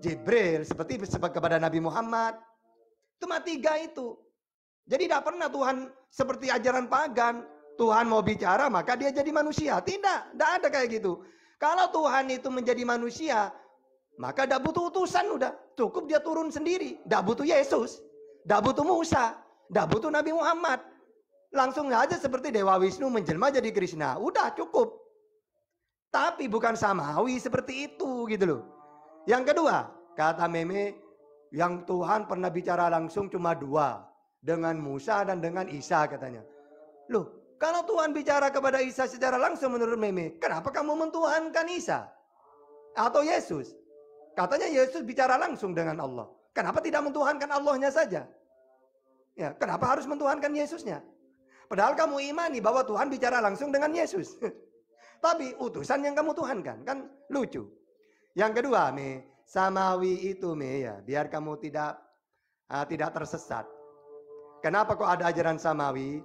Jibril, seperti kepada Nabi Muhammad. Cuma 3 itu. Jadi tidak pernah Tuhan seperti ajaran pagan. Tuhan mau bicara maka dia jadi manusia. Tidak ada kayak gitu. Kalau Tuhan itu menjadi manusia, maka tidak butuh utusan udah. Cukup dia turun sendiri. Tidak butuh Yesus. Tidak butuh Musa. Tidak butuh Nabi Muhammad. Langsung aja seperti Dewa Wisnu menjelma jadi Krishna. Udah cukup. Tapi bukan samawi seperti itu gitu loh. Yang kedua, kata Meme, yang Tuhan pernah bicara langsung cuma 2. Dengan Musa dan dengan Isa katanya. Loh, kalau Tuhan bicara kepada Isa secara langsung menurut Meme, kenapa kamu mentuhankan Isa? Atau Yesus? Katanya Yesus bicara langsung dengan Allah. Kenapa tidak mentuhankan Allahnya saja? Ya, kenapa harus mentuhankan Yesusnya? Padahal kamu imani bahwa Tuhan bicara langsung dengan Yesus. Tapi utusan yang kamu tuhankan, kan lucu. Yang kedua, samawi itu ya, biar kamu tidak tersesat. Kenapa kok ada ajaran samawi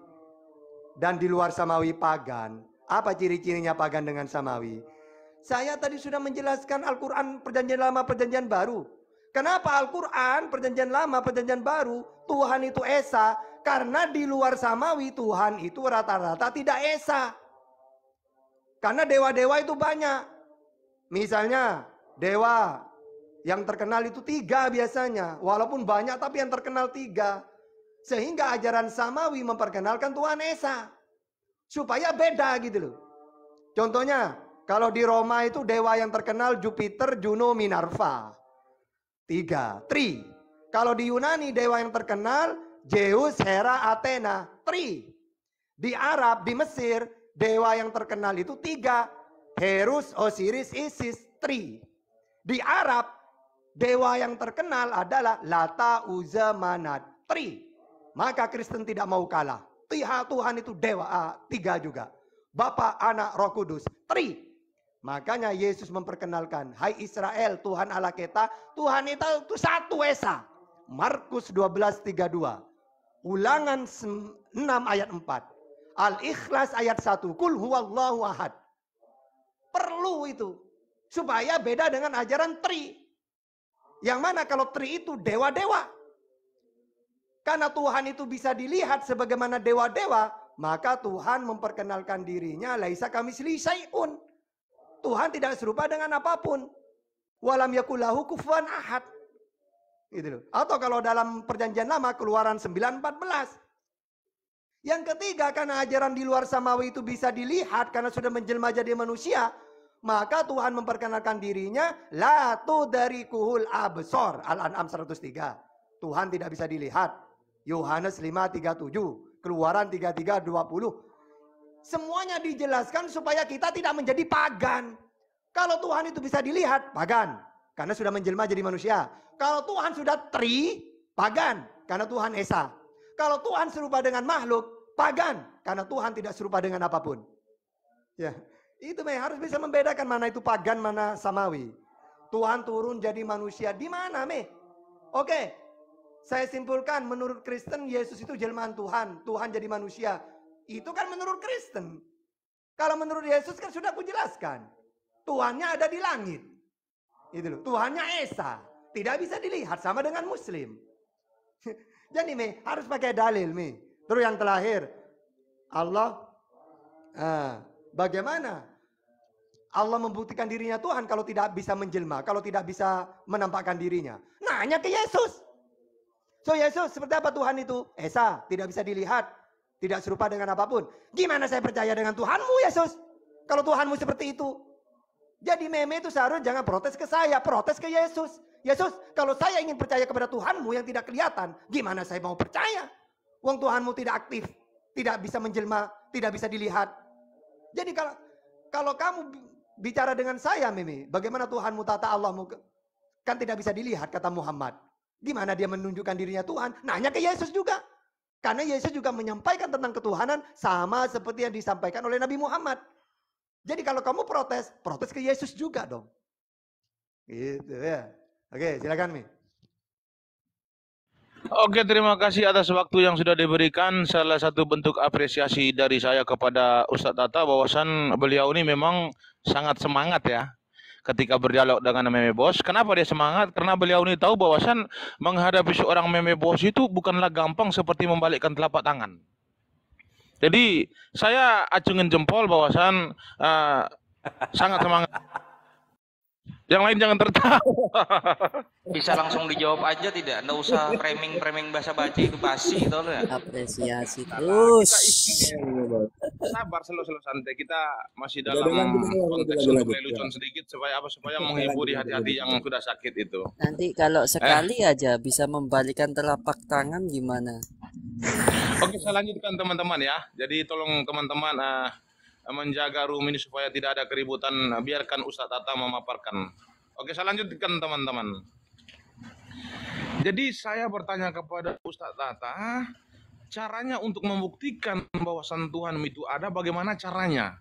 dan di luar samawi pagan? Apa ciri-cirinya pagan dengan samawi? Saya tadi sudah menjelaskan Al-Quran Perjanjian Lama, Perjanjian Baru. Kenapa Al-Quran Perjanjian Lama, Perjanjian Baru Tuhan itu esa? Karena di luar samawi Tuhan itu rata-rata tidak esa. Karena dewa-dewa itu banyak. Misalnya dewa yang terkenal itu 3 biasanya. Walaupun banyak tapi yang terkenal 3. Sehingga ajaran samawi memperkenalkan Tuhan Esa. Supaya beda gitu loh. Contohnya, kalau di Roma itu dewa yang terkenal Jupiter, Juno, Minerva. 3. Tri. Kalau di Yunani dewa yang terkenal Zeus, Hera, Athena. Tri. Di Arab, di Mesir, dewa yang terkenal itu 3. Herus, Osiris, Isis. Tri. Di Arab, dewa yang terkenal adalah Lata, Uzza, Manat. Tri. Maka Kristen tidak mau kalah. Tuhan itu dewa 3 juga. Bapa, Anak, Roh Kudus. Tri. Makanya Yesus memperkenalkan, hai Israel, Tuhan Allah kita, Tuhan itu satu esa. Markus 12:32. Ulangan 6 ayat 4. Al-Ikhlas ayat 1. Kul huwallahu ahad. Perlu itu. Supaya beda dengan ajaran Tri. Yang mana kalau Tri itu dewa-dewa. Karena Tuhan itu bisa dilihat sebagaimana dewa-dewa, maka Tuhan memperkenalkan dirinya, laisa kamitslihi syai'un. Tuhan tidak serupa dengan apapun. Walam yakul lahu kufuwan ahad. Gitu loh. Atau kalau dalam Perjanjian Lama Keluaran 9:14. Yang ketiga, karena ajaran di luar samawi itu bisa dilihat karena sudah menjelma jadi manusia, maka Tuhan memperkenalkan dirinya la tudrikuhul absar. Al-An'am 103. Tuhan tidak bisa dilihat. Yohanes 5:37, Keluaran 33:20. Semuanya dijelaskan supaya kita tidak menjadi pagan. Kalau Tuhan itu bisa dilihat, pagan, karena sudah menjelma jadi manusia. Kalau Tuhan sudah Tri, pagan, karena Tuhan Esa. Kalau Tuhan serupa dengan makhluk, pagan, karena Tuhan tidak serupa dengan apapun. Ya, itu harus bisa membedakan mana itu pagan, mana samawi. Tuhan turun jadi manusia di mana, Oke. Saya simpulkan menurut Kristen Yesus itu jelmaan Tuhan. Tuhan jadi manusia. Itu kan menurut Kristen. Kalau menurut Yesus kan sudah aku jelaskan. Tuhannya ada di langit. Itu loh. Tuhannya Esa. Tidak bisa dilihat sama dengan Muslim. Jadi harus pakai dalil Terus yang terakhir. Allah. Bagaimana Allah membuktikan dirinya Tuhan kalau tidak bisa menjelma. Kalau tidak bisa menampakkan dirinya. Nanya ke Yesus. So Yesus seperti apa Tuhan itu? Esa, tidak bisa dilihat. Tidak serupa dengan apapun. Gimana saya percaya dengan Tuhanmu Yesus? Kalau Tuhanmu seperti itu. Jadi itu seharusnya jangan protes ke saya. Protes ke Yesus. Yesus, kalau saya ingin percaya kepada Tuhanmu yang tidak kelihatan. Gimana saya mau percaya? Wong Tuhanmu tidak aktif. Tidak bisa menjelma. Tidak bisa dilihat. Jadi kalau kamu bicara dengan saya bagaimana Tuhanmu tata Allahmu? Kan tidak bisa dilihat kata Muhammad. Gimana dia menunjukkan dirinya Tuhan? Nanya ke Yesus juga. Karena Yesus juga menyampaikan tentang ketuhanan sama seperti yang disampaikan oleh Nabi Muhammad. Jadi kalau kamu protes ke Yesus juga dong. Gitu ya. Oke, silakan Oke, terima kasih atas waktu yang sudah diberikan. Salah satu bentuk apresiasi dari saya kepada Ustadz Tata bahwasan beliau ini memang sangat semangat ya. ketika berdialog dengan meme bos. Kenapa dia semangat? Karena beliau ini tahu bahwasan menghadapi seorang meme bos itu bukanlah gampang seperti membalikkan telapak tangan. Jadi saya acungin jempol bahwasan sangat semangat. Yang lain jangan tertawa. Bisa langsung dijawab aja tidak? Nggak usah framing basa-basi itu basi gitu loh ya. Apresiasi terus. Sabar, selalu santai. Kita masih dalam konteks untuk lelucon sedikit supaya menghibur di hati-hati yang sudah sakit itu. Nanti kalau sekali aja bisa membalikan telapak tangan gimana? Oke, saya lanjutkan teman-teman ya. Jadi tolong teman-teman menjaga room ini supaya tidak ada keributan. Biarkan Ustadz Tata memaparkan. Oke, saya lanjutkan teman-teman. Jadi saya bertanya kepada Ustadz Tata, caranya untuk membuktikan bahwasan Tuhan itu ada, bagaimana caranya?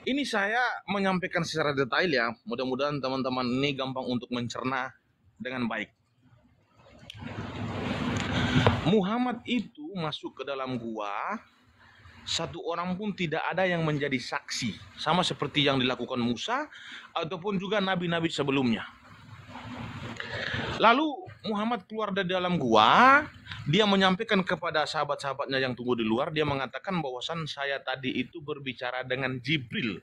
Ini saya menyampaikan secara detail ya. Mudah-mudahan teman-teman ini gampang untuk mencerna dengan baik. Muhammad itu masuk ke dalam gua, satu orang pun tidak ada yang menjadi saksi, sama seperti yang dilakukan Musa ataupun juga nabi-nabi sebelumnya. Lalu Muhammad keluar dari dalam gua, dia menyampaikan kepada sahabat-sahabatnya yang tunggu di luar, dia mengatakan bahwasan saya tadi itu berbicara dengan Jibril.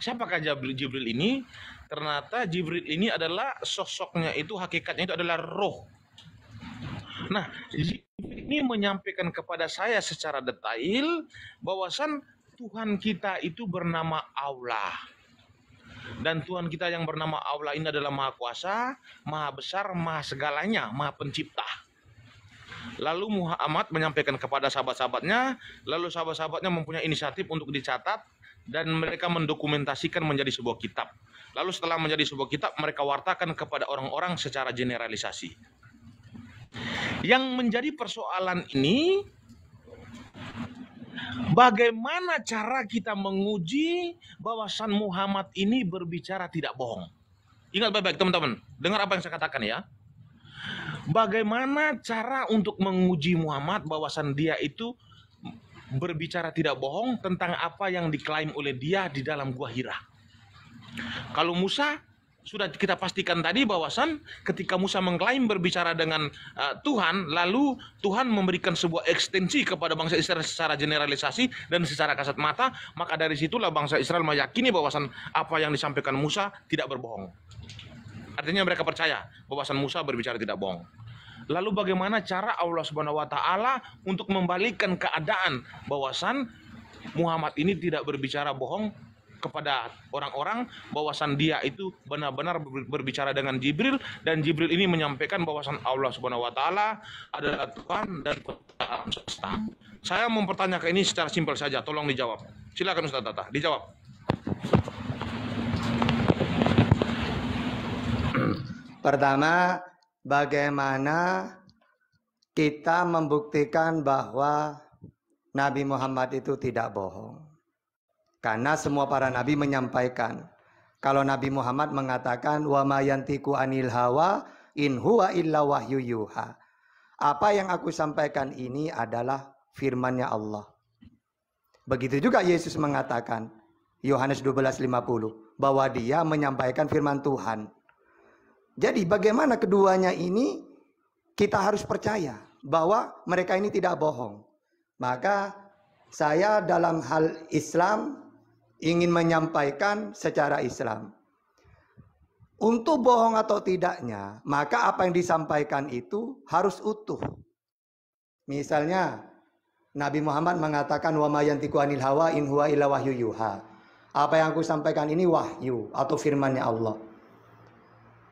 Siapakah Jibril ini? Ternyata Jibril ini adalah sosoknya itu, hakikatnya itu adalah roh. Nah, ini menyampaikan kepada saya secara detail bahwasan Tuhan kita itu bernama Allah. Dan Tuhan kita yang bernama Allah ini adalah Maha Kuasa, Maha Besar, Maha Segalanya, Maha Pencipta. Lalu Muhammad menyampaikan kepada sahabat-sahabatnya, lalu sahabat-sahabatnya mempunyai inisiatif untuk dicatat dan mereka mendokumentasikan menjadi sebuah kitab. Lalu setelah menjadi sebuah kitab, mereka wartakan kepada orang-orang secara generalisasi. Yang menjadi persoalan ini, bagaimana cara kita menguji bahwasan Muhammad ini berbicara tidak bohong? Ingat baik-baik teman-teman, dengar apa yang saya katakan ya. Bagaimana cara untuk menguji Muhammad bahwasan dia itu berbicara tidak bohong tentang apa yang diklaim oleh dia di dalam Gua Hira? Kalau Musa, sudah kita pastikan tadi bahwasan ketika Musa mengklaim berbicara dengan Tuhan, lalu Tuhan memberikan sebuah ekstensi kepada bangsa Israel secara generalisasi dan secara kasat mata, maka dari situlah bangsa Israel meyakini bahwasan apa yang disampaikan Musa tidak berbohong. Artinya mereka percaya bahwasan Musa berbicara tidak bohong. Lalu bagaimana cara Allah Subhanahu wa taala untuk membalikkan keadaan bahwasan Muhammad ini tidak berbicara bohong kepada orang-orang, bahwasan dia itu benar-benar berbicara dengan Jibril, dan Jibril ini menyampaikan bahwasan Allah Subhanahu wa taala adalah Tuhan dan alam semesta. Saya mempertanyakan ini secara simpel saja, tolong dijawab. Silakan Ustaz Tata, dijawab. Pertama, bagaimana kita membuktikan bahwa Nabi Muhammad itu tidak bohong? Karena semua para nabi menyampaikan, kalau Nabi Muhammad mengatakan wa ma yantiqu anil hawa in huwa illa wahyu yuha. Apa yang aku sampaikan ini adalah firman-Nya Allah. Begitu juga Yesus mengatakan, Yohanes 12:50, bahwa dia menyampaikan firman Tuhan. Jadi bagaimana keduanya ini kita harus percaya bahwa mereka ini tidak bohong. Maka saya dalam hal Islam ingin menyampaikan secara Islam. Untuk bohong atau tidaknya, maka apa yang disampaikan itu harus utuh. Misalnya, Nabi Muhammad mengatakan wa ma yantiqu anil hawa in huwa illa wahyu yuha. Apa yang aku sampaikan ini wahyu atau firman-Nya Allah.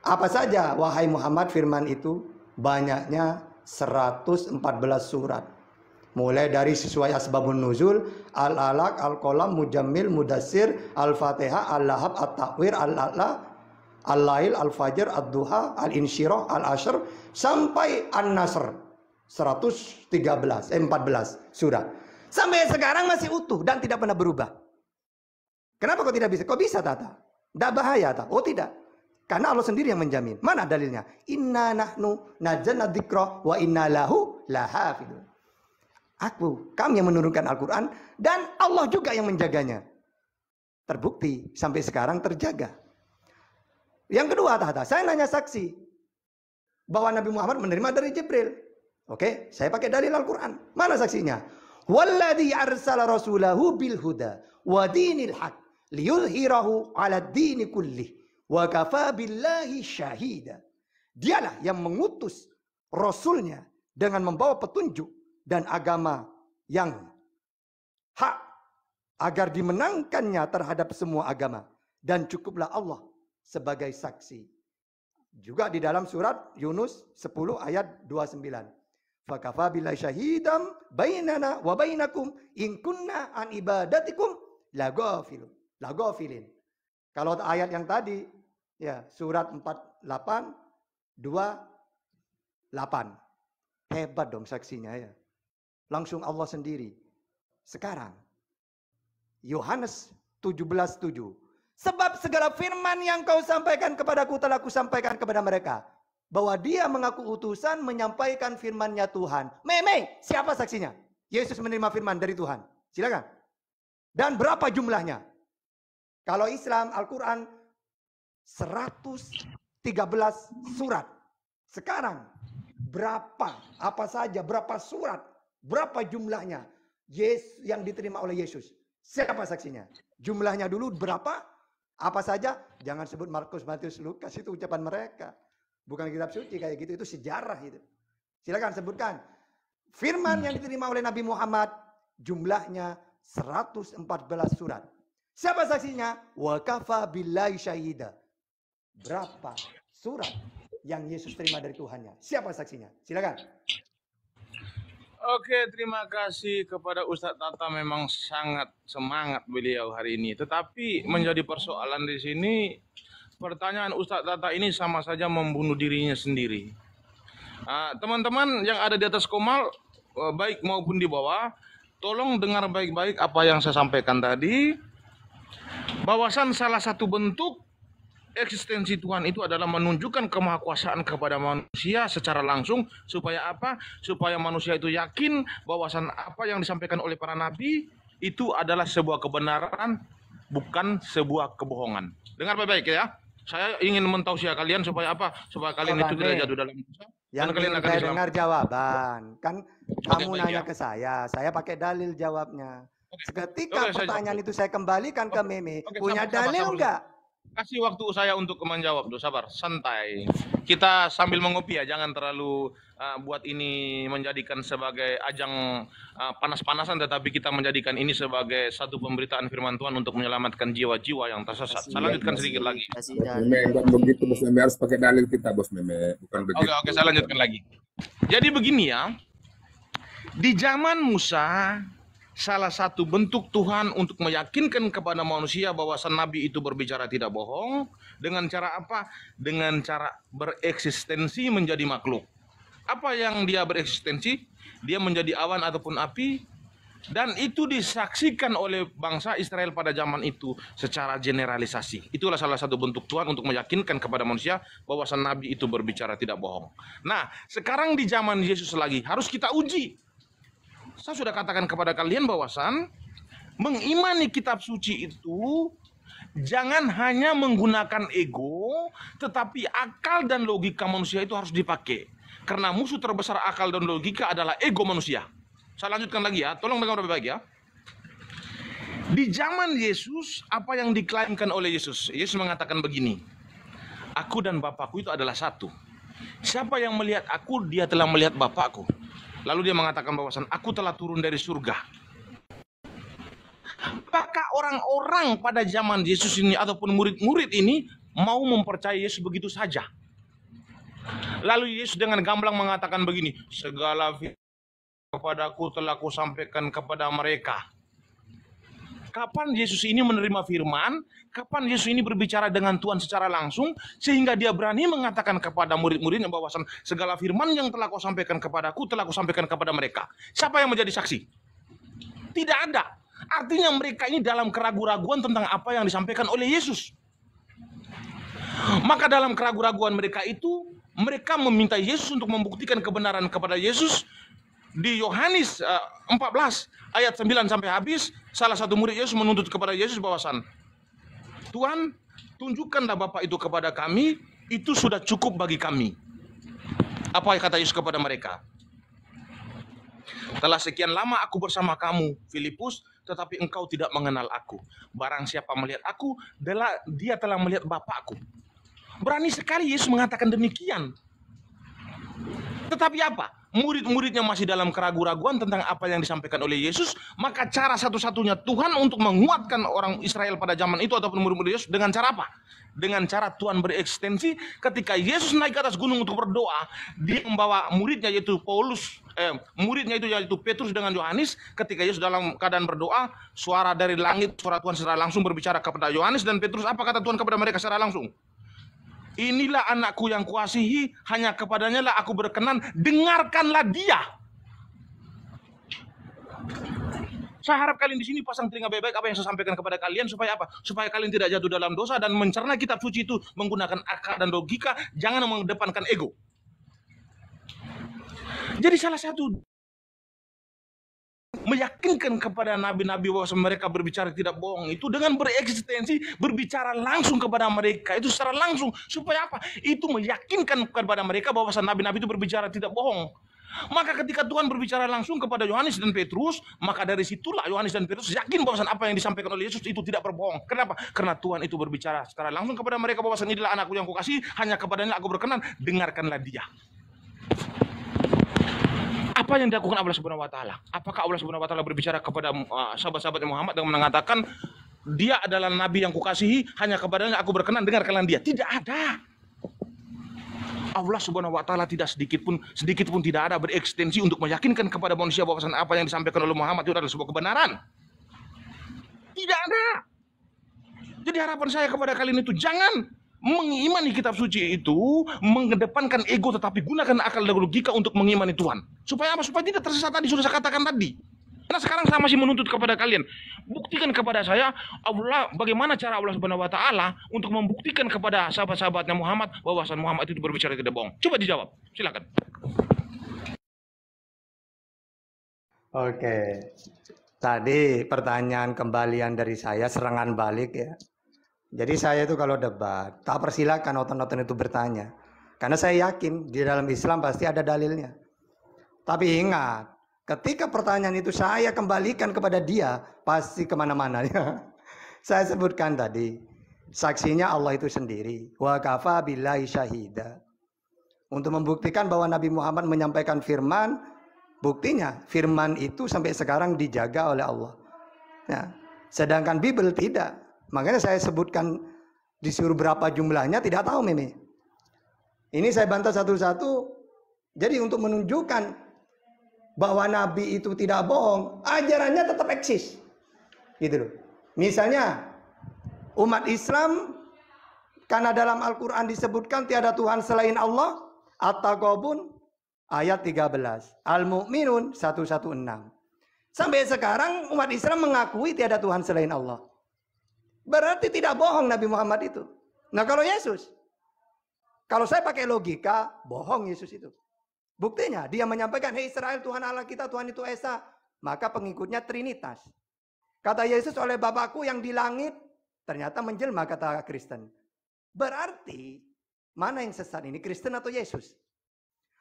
Apa saja wahai Muhammad firman itu? Banyaknya 114 surat. Mulai dari sesuai asbabun nuzul, al-alaq, al-qalam, mujammil, mudassir, al-fatihah, al-lahab, at-takwir, al-a'la, al-lail, al-fajr, ad-duha, al-insyirah, al-ashr, sampai an-nasr. 14 surat. Sampai sekarang masih utuh dan tidak pernah berubah. Kenapa kok tidak bisa? Kok bisa Tata? Tidak bahaya Tata? Oh tidak. Karena Allah sendiri yang menjamin. Mana dalilnya? Inna nahnu nazzalna dzikra wa inna lahu lahafidun. Kami yang menurunkan Al-Quran dan Allah juga yang menjaganya. Terbukti sampai sekarang terjaga. Yang kedua, saya nanya saksi bahwa Nabi Muhammad menerima dari Jibril. Oke, saya pakai dalil Al-Quran. Mana saksinya? Walladzi arsala rasulahu bil huda wa dinil haq liyudhhirahu 'ala ad-dini kullih wa kafa billahi syahida. Dialah yang mengutus rasulnya dengan membawa petunjuk dan agama yang hak agar dimenangkannya terhadap semua agama, dan cukuplah Allah sebagai saksi. Juga di dalam surat Yunus 10 ayat 29. Fakafa billahi syahidam bainana wa bainakum in kunna an ibadatikum lagafilin. Kalau ayat yang tadi ya surat 48 28. Hebat dong saksinya ya. Langsung Allah sendiri. Sekarang Yohanes 17:7. Sebab segala firman yang kau sampaikan kepadaku telah kusampaikan kepada mereka. Bahwa dia mengaku utusan menyampaikan firman-Nya Tuhan. Siapa saksinya? Yesus menerima firman dari Tuhan. Silakan. Dan berapa jumlahnya? Kalau Islam, Al-Quran 113 surat. Sekarang berapa? Apa saja? Berapa surat? Berapa jumlahnya? Yang diterima oleh Yesus. Siapa saksinya? Jumlahnya dulu berapa? Apa saja? Jangan sebut Markus, Matius, Lukas, itu ucapan mereka. Bukan kitab suci kayak gitu, itu sejarah itu. Silakan sebutkan. Firman yang diterima oleh Nabi Muhammad jumlahnya 114 surat. Siapa saksinya? Wa kafa billahi syahida. Berapa surat yang Yesus terima dari Tuhannya? Siapa saksinya? Silakan. Oke, terima kasih kepada Ustadz Tata, memang sangat semangat beliau hari ini. Tetapi menjadi persoalan di sini, pertanyaan Ustadz Tata ini sama saja membunuh dirinya sendiri. Teman-teman yang ada di atas komal, baik maupun di bawah, tolong dengar baik-baik apa yang saya sampaikan tadi. Bahwasan salah satu bentuk eksistensi Tuhan itu adalah menunjukkan kemahakuasaan kepada manusia secara langsung. Supaya apa? Supaya manusia itu yakin bahwasan apa yang disampaikan oleh para nabi itu adalah sebuah kebenaran, bukan sebuah kebohongan. Dengar baik-baik ya. Saya ingin mentausiah kalian supaya apa? Supaya kalian itu tidak jatuh dalam dosa. Yang kalian akan dengar jawaban. Kan kamu nanya ke saya pakai dalil jawabnya. Ketika pertanyaan itu saya kembalikan ke Meme, punya dalil enggak? Kasih waktu saya untuk menjawab, sabar, santai. Kita sambil mengopi ya, jangan terlalu buat ini menjadikan sebagai ajang panas-panasan, tetapi kita menjadikan ini sebagai satu pemberitaan firman Tuhan untuk menyelamatkan jiwa-jiwa yang tersesat. Saya lanjutkan sedikit lagi. Bukan begitu, Bos Meme, harus pakai dalil kita, Bos Meme. Bukan begitu. Oke, saya lanjutkan lagi. Jadi begini ya, di zaman Musa, salah satu bentuk Tuhan untuk meyakinkan kepada manusia bahwa Nabi itu berbicara tidak bohong. Dengan cara apa? Dengan cara bereksistensi menjadi makhluk. Apa yang dia bereksistensi? Dia menjadi awan ataupun api. Dan itu disaksikan oleh bangsa Israel pada zaman itu secara generalisasi. Itulah salah satu bentuk Tuhan untuk meyakinkan kepada manusia bahwa Nabi itu berbicara tidak bohong. Nah, sekarang di zaman Yesus lagi harus kita uji. Saya sudah katakan kepada kalian bahwasan mengimani kitab suci itu jangan hanya menggunakan ego, tetapi akal dan logika manusia itu harus dipakai. Karena musuh terbesar akal dan logika adalah ego manusia. Saya lanjutkan lagi ya, tolong dengar baik-baik ya. Di zaman Yesus, apa yang diklaimkan oleh Yesus? Yesus mengatakan begini, aku dan Bapakku itu adalah satu. Siapa yang melihat aku, dia telah melihat Bapakku. Lalu dia mengatakan bahwasan aku telah turun dari surga. Apakah orang-orang pada zaman Yesus ini ataupun murid-murid ini mau mempercayai Yesus begitu saja? Lalu Yesus dengan gamblang mengatakan begini, segala firman kepadaku telah kusampaikan kepada mereka. Kapan Yesus ini menerima firman? Kapan Yesus ini berbicara dengan Tuhan secara langsung sehingga dia berani mengatakan kepada murid-muridnya bahwasan segala firman yang telah kau sampaikan kepadaku telah kusampaikan kepada mereka. Siapa yang menjadi saksi? Tidak ada. Artinya mereka ini dalam keraguan-raguan tentang apa yang disampaikan oleh Yesus. Maka dalam keraguan-raguan mereka itu, mereka meminta Yesus untuk membuktikan kebenaran kepada Yesus. Di Yohanes 14 ayat 9 sampai habis, salah satu murid Yesus menuntut kepada Yesus bahwasan Tuhan, tunjukkanlah Bapa itu kepada kami, itu sudah cukup bagi kami. Apa kata Yesus kepada mereka? Telah sekian lama aku bersama kamu, Filipus, tetapi engkau tidak mengenal aku. Barang siapa melihat aku, dia telah melihat Bapakku. Berani sekali Yesus mengatakan demikian. Tetapi apa? Murid-muridnya masih dalam keraguan-raguan tentang apa yang disampaikan oleh Yesus. Maka cara satu-satunya Tuhan untuk menguatkan orang Israel pada zaman itu ataupun murid-murid Yesus dengan cara apa? Dengan cara Tuhan berekstensi. Ketika Yesus naik ke atas gunung untuk berdoa, dia membawa muridnya yaitu muridnya itu yaitu Petrus dengan Yohanes. Ketika Yesus dalam keadaan berdoa, suara dari langit, suara Tuhan secara langsung berbicara kepada Yohanes dan Petrus. Apa kata Tuhan kepada mereka secara langsung? Inilah anakku yang kuasihi, hanya kepadanya lah aku berkenan, dengarkanlah dia. Saya harap kalian di sini pasang telinga baik-baik apa yang saya sampaikan kepada kalian, supaya apa? Supaya kalian tidak jatuh dalam dosa dan mencerna kitab suci itu menggunakan akal dan logika, jangan mengedepankan ego. Jadi salah satu meyakinkan kepada nabi-nabi bahwa mereka berbicara tidak bohong itu dengan bereksistensi, berbicara langsung kepada mereka itu secara langsung, supaya apa? Itu meyakinkan kepada mereka bahwa nabi-nabi itu berbicara tidak bohong. Maka ketika Tuhan berbicara langsung kepada Yohanes dan Petrus, maka dari situlah Yohanes dan Petrus yakin bahwa apa yang disampaikan oleh Yesus itu tidak berbohong. Kenapa? Karena Tuhan itu berbicara secara langsung kepada mereka bahwa inilah anakku yang kukasihi, hanya kepadanya aku berkenan, dengarkanlah dia. Apa yang dilakukan Allah Subhanahu wa taala? Apakah Allah Subhanahu wa taala berbicara kepada sahabat-sahabat Muhammad dengan mengatakan dia adalah nabi yang kukasihi, hanya kepadanya aku berkenan, dengarkanlah dia? Tidak ada. Allah Subhanahu wa taala tidak sedikit pun tidak ada berekstensi untuk meyakinkan kepada manusia bahwa apa yang disampaikan oleh Muhammad itu adalah sebuah kebenaran. Tidak ada. Jadi harapan saya kepada kalian itu jangan mengimani kitab suci itu mengedepankan ego, tetapi gunakan akal dan logika untuk mengimani Tuhan. Supaya apa? Supaya tidak tersesat tadi sudah saya katakan tadi. Karena sekarang saya masih menuntut kepada kalian, buktikan kepada saya Allah, bagaimana cara Allah Subhanahu wa taala untuk membuktikan kepada sahabat-sahabatnya Muhammad bahwa Muhammad itu berbicara tidak bohong. Coba dijawab. Silakan. Oke. Tadi pertanyaan kembalian dari saya, serangan balik ya. Jadi saya itu kalau debat, tak persilakan nonton-nonton itu bertanya. Karena saya yakin di dalam Islam pasti ada dalilnya. Tapi ingat, ketika pertanyaan itu saya kembalikan kepada dia, pasti kemana-mana. Saya sebutkan tadi, saksinya Allah itu sendiri. Wa kafa billahi syahida. Untuk membuktikan bahwa Nabi Muhammad menyampaikan firman, buktinya firman itu sampai sekarang dijaga oleh Allah. Nah, sedangkan Bible tidak. Makanya saya sebutkan disuruh berapa jumlahnya tidak tahu Meme. Ini saya bantah satu-satu. Jadi untuk menunjukkan bahwa Nabi itu tidak bohong, ajarannya tetap eksis. Gitu loh. Misalnya umat Islam karena dalam Al-Qur'an disebutkan tiada Tuhan selain Allah, At-Taghabun ayat 13, Al-Mu'minun 116. Sampai sekarang umat Islam mengakui tiada Tuhan selain Allah. Berarti tidak bohong Nabi Muhammad itu. Nah kalau Yesus, kalau saya pakai logika, bohong Yesus itu. Buktinya dia menyampaikan, hei Israel, Tuhan Allah kita, Tuhan itu Esa. Maka pengikutnya Trinitas. Kata Yesus, oleh Bapakku yang di langit, ternyata menjelma kata Kristen. Berarti, mana yang sesat ini, Kristen atau Yesus?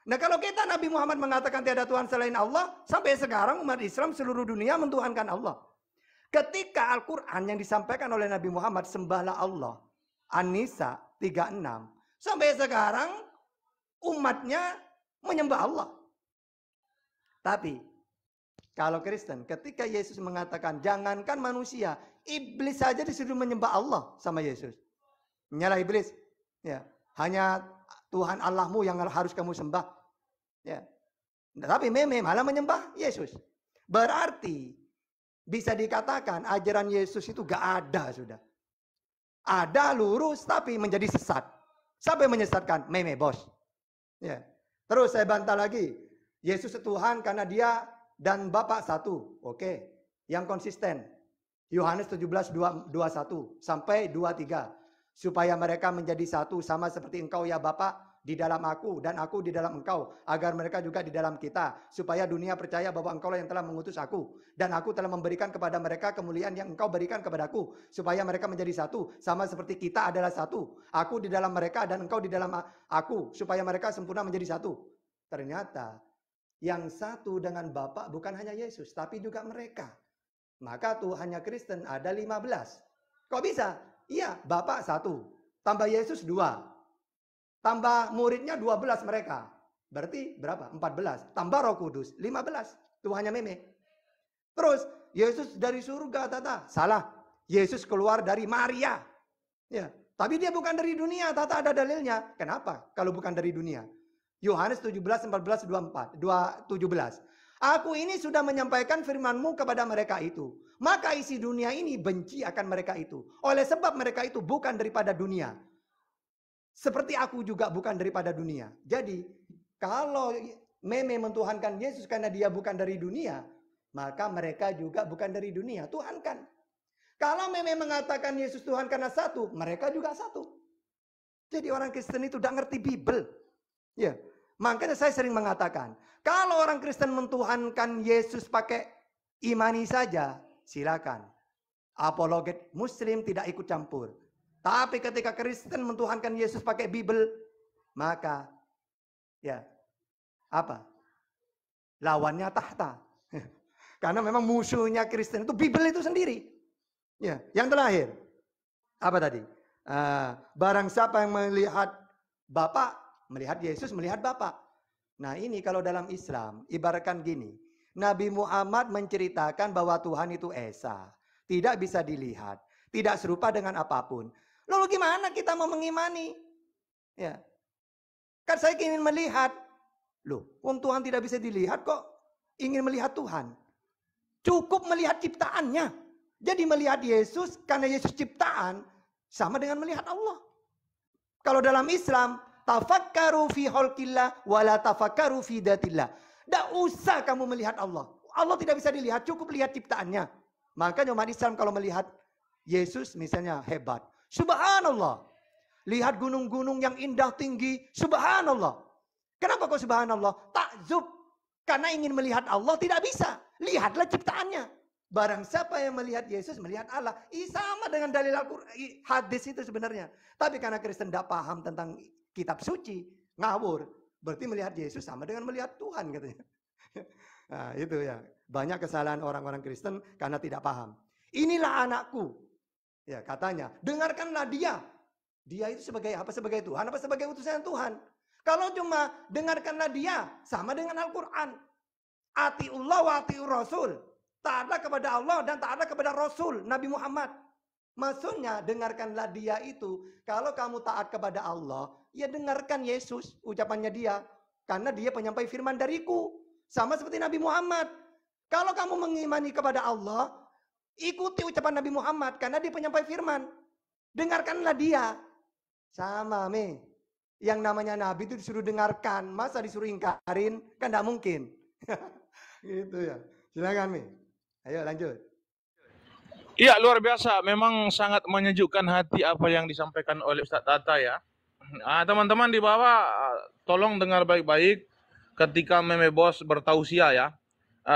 Nah kalau kita Nabi Muhammad mengatakan tiada Tuhan selain Allah, sampai sekarang umat Islam seluruh dunia mentuhankan Allah. Ketika Al-Quran yang disampaikan oleh Nabi Muhammad, sembahlah Allah, An-Nisa 36. Sampai sekarang umatnya menyembah Allah. Tapi kalau Kristen, ketika Yesus mengatakan jangankan manusia, iblis saja disuruh menyembah Allah sama Yesus. Menyalah iblis, ya, hanya Tuhan Allahmu yang harus kamu sembah. Ya. Tapi Meme malah menyembah Yesus. Berarti bisa dikatakan ajaran Yesus itu gak ada sudah. Ada lurus tapi menjadi sesat. Siapa yang menyesatkan? Meme bos. Ya. Terus saya bantah lagi. Yesus Tuhan karena dia dan Bapa satu. Oke. Yang konsisten. Yohanes 17:21 sampai 23. supaya mereka menjadi satu sama seperti Engkau ya Bapa di dalam aku dan aku di dalam Engkau, agar mereka juga di dalam kita, supaya dunia percaya bahwa Engkaulah yang telah mengutus aku dan aku telah memberikan kepada mereka kemuliaan yang Engkau berikan kepadaku, supaya mereka menjadi satu sama seperti kita adalah satu, aku di dalam mereka dan Engkau di dalam aku, supaya mereka sempurna menjadi satu. Ternyata yang satu dengan Bapa bukan hanya Yesus, tapi juga mereka. Maka Tuhannya Kristen ada 15. Kok bisa? Iya, Bapa 1, tambah Yesus 2. Tambah muridnya 12 mereka. Berarti berapa? 14. Tambah Roh Kudus 15. Tuhannya meme. Terus Yesus dari surga, Tata. Salah. Yesus keluar dari Maria. Ya, tapi dia bukan dari dunia, Tata, ada dalilnya. Kenapa? Kalau bukan dari dunia. Yohanes 17, 14, 24, 17. Aku ini sudah menyampaikan firman-Mu kepada mereka itu. Maka isi dunia ini benci akan mereka itu. Oleh sebab mereka itu bukan daripada dunia. Seperti aku juga bukan daripada dunia. Jadi, kalau meme mentuhankan Yesus karena dia bukan dari dunia, maka mereka juga bukan dari dunia. Tuhankan. Kalau meme mengatakan Yesus Tuhan karena satu, mereka juga satu. Jadi orang Kristen itu tidak ngerti Bible. Ya, makanya saya sering mengatakan, kalau orang Kristen mentuhankan Yesus pakai imani saja, silakan. Apologet Muslim tidak ikut campur. Tapi ketika Kristen mentuhankan Yesus pakai Bible, maka ya apa? Lawannya tahta. Karena memang musuhnya Kristen itu Bible itu sendiri. Ya, yang terakhir apa tadi? Barang siapa yang melihat Bapa, melihat Yesus, melihat Bapa. Nah, ini kalau dalam Islam ibaratkan gini. Nabi Muhammad menceritakan bahwa Tuhan itu esa, tidak bisa dilihat, tidak serupa dengan apapun. Lalu gimana kita mau mengimani? Ya. Kan saya ingin melihat. Loh, wong Tuhan tidak bisa dilihat kok ingin melihat Tuhan. Cukup melihat ciptaannya. Jadi melihat Yesus karena Yesus ciptaan sama dengan melihat Allah. Kalau dalam Islam, tafakkaru fi khalqillah wala tafakkaru fi datillah. Tidak usah kamu melihat Allah. Allah tidak bisa dilihat, cukup lihat ciptaannya. Makanya umat Islam kalau melihat Yesus misalnya hebat. Subhanallah. Lihat gunung-gunung yang indah tinggi. Subhanallah. Kenapa kok subhanallah? Takjub. Karena ingin melihat Allah tidak bisa. Lihatlah ciptaannya. Barang siapa yang melihat Yesus, melihat Allah. Sama dengan dalil Al-Quran. Hadis itu sebenarnya. Tapi karena Kristen tidak paham tentang kitab suci. Ngawur. Berarti melihat Yesus sama dengan melihat Tuhan katanya. Nah itu ya. Banyak kesalahan orang-orang Kristen karena tidak paham. Inilah anakku. Ya katanya, dengarkanlah dia. Dia itu sebagai apa? Sebagai Tuhan apa sebagai utusan Tuhan? Kalau cuma dengarkanlah dia, sama dengan Al-Quran. Atiullah wa atiur Rasul. Taatlah kepada Allah dan taatlah kepada Rasul, Nabi Muhammad. Maksudnya dengarkanlah dia itu, kalau kamu taat kepada Allah, ya dengarkan Yesus, ucapannya dia. Karena dia penyampai firman dariku. Sama seperti Nabi Muhammad. Kalau kamu mengimani kepada Allah, ikuti ucapan Nabi Muhammad karena dia penyampai firman. Dengarkanlah dia. Sama Yang namanya Nabi itu disuruh dengarkan. Masa disuruh ingkarin? Kan tidak mungkin. Gitu ya. Silakan Ayo lanjut. Iya, luar biasa. Memang sangat menyejukkan hati apa yang disampaikan oleh Ustadz Tata ya. Teman-teman di bawah, tolong dengar baik-baik ketika Meme Bos bertausiah ya.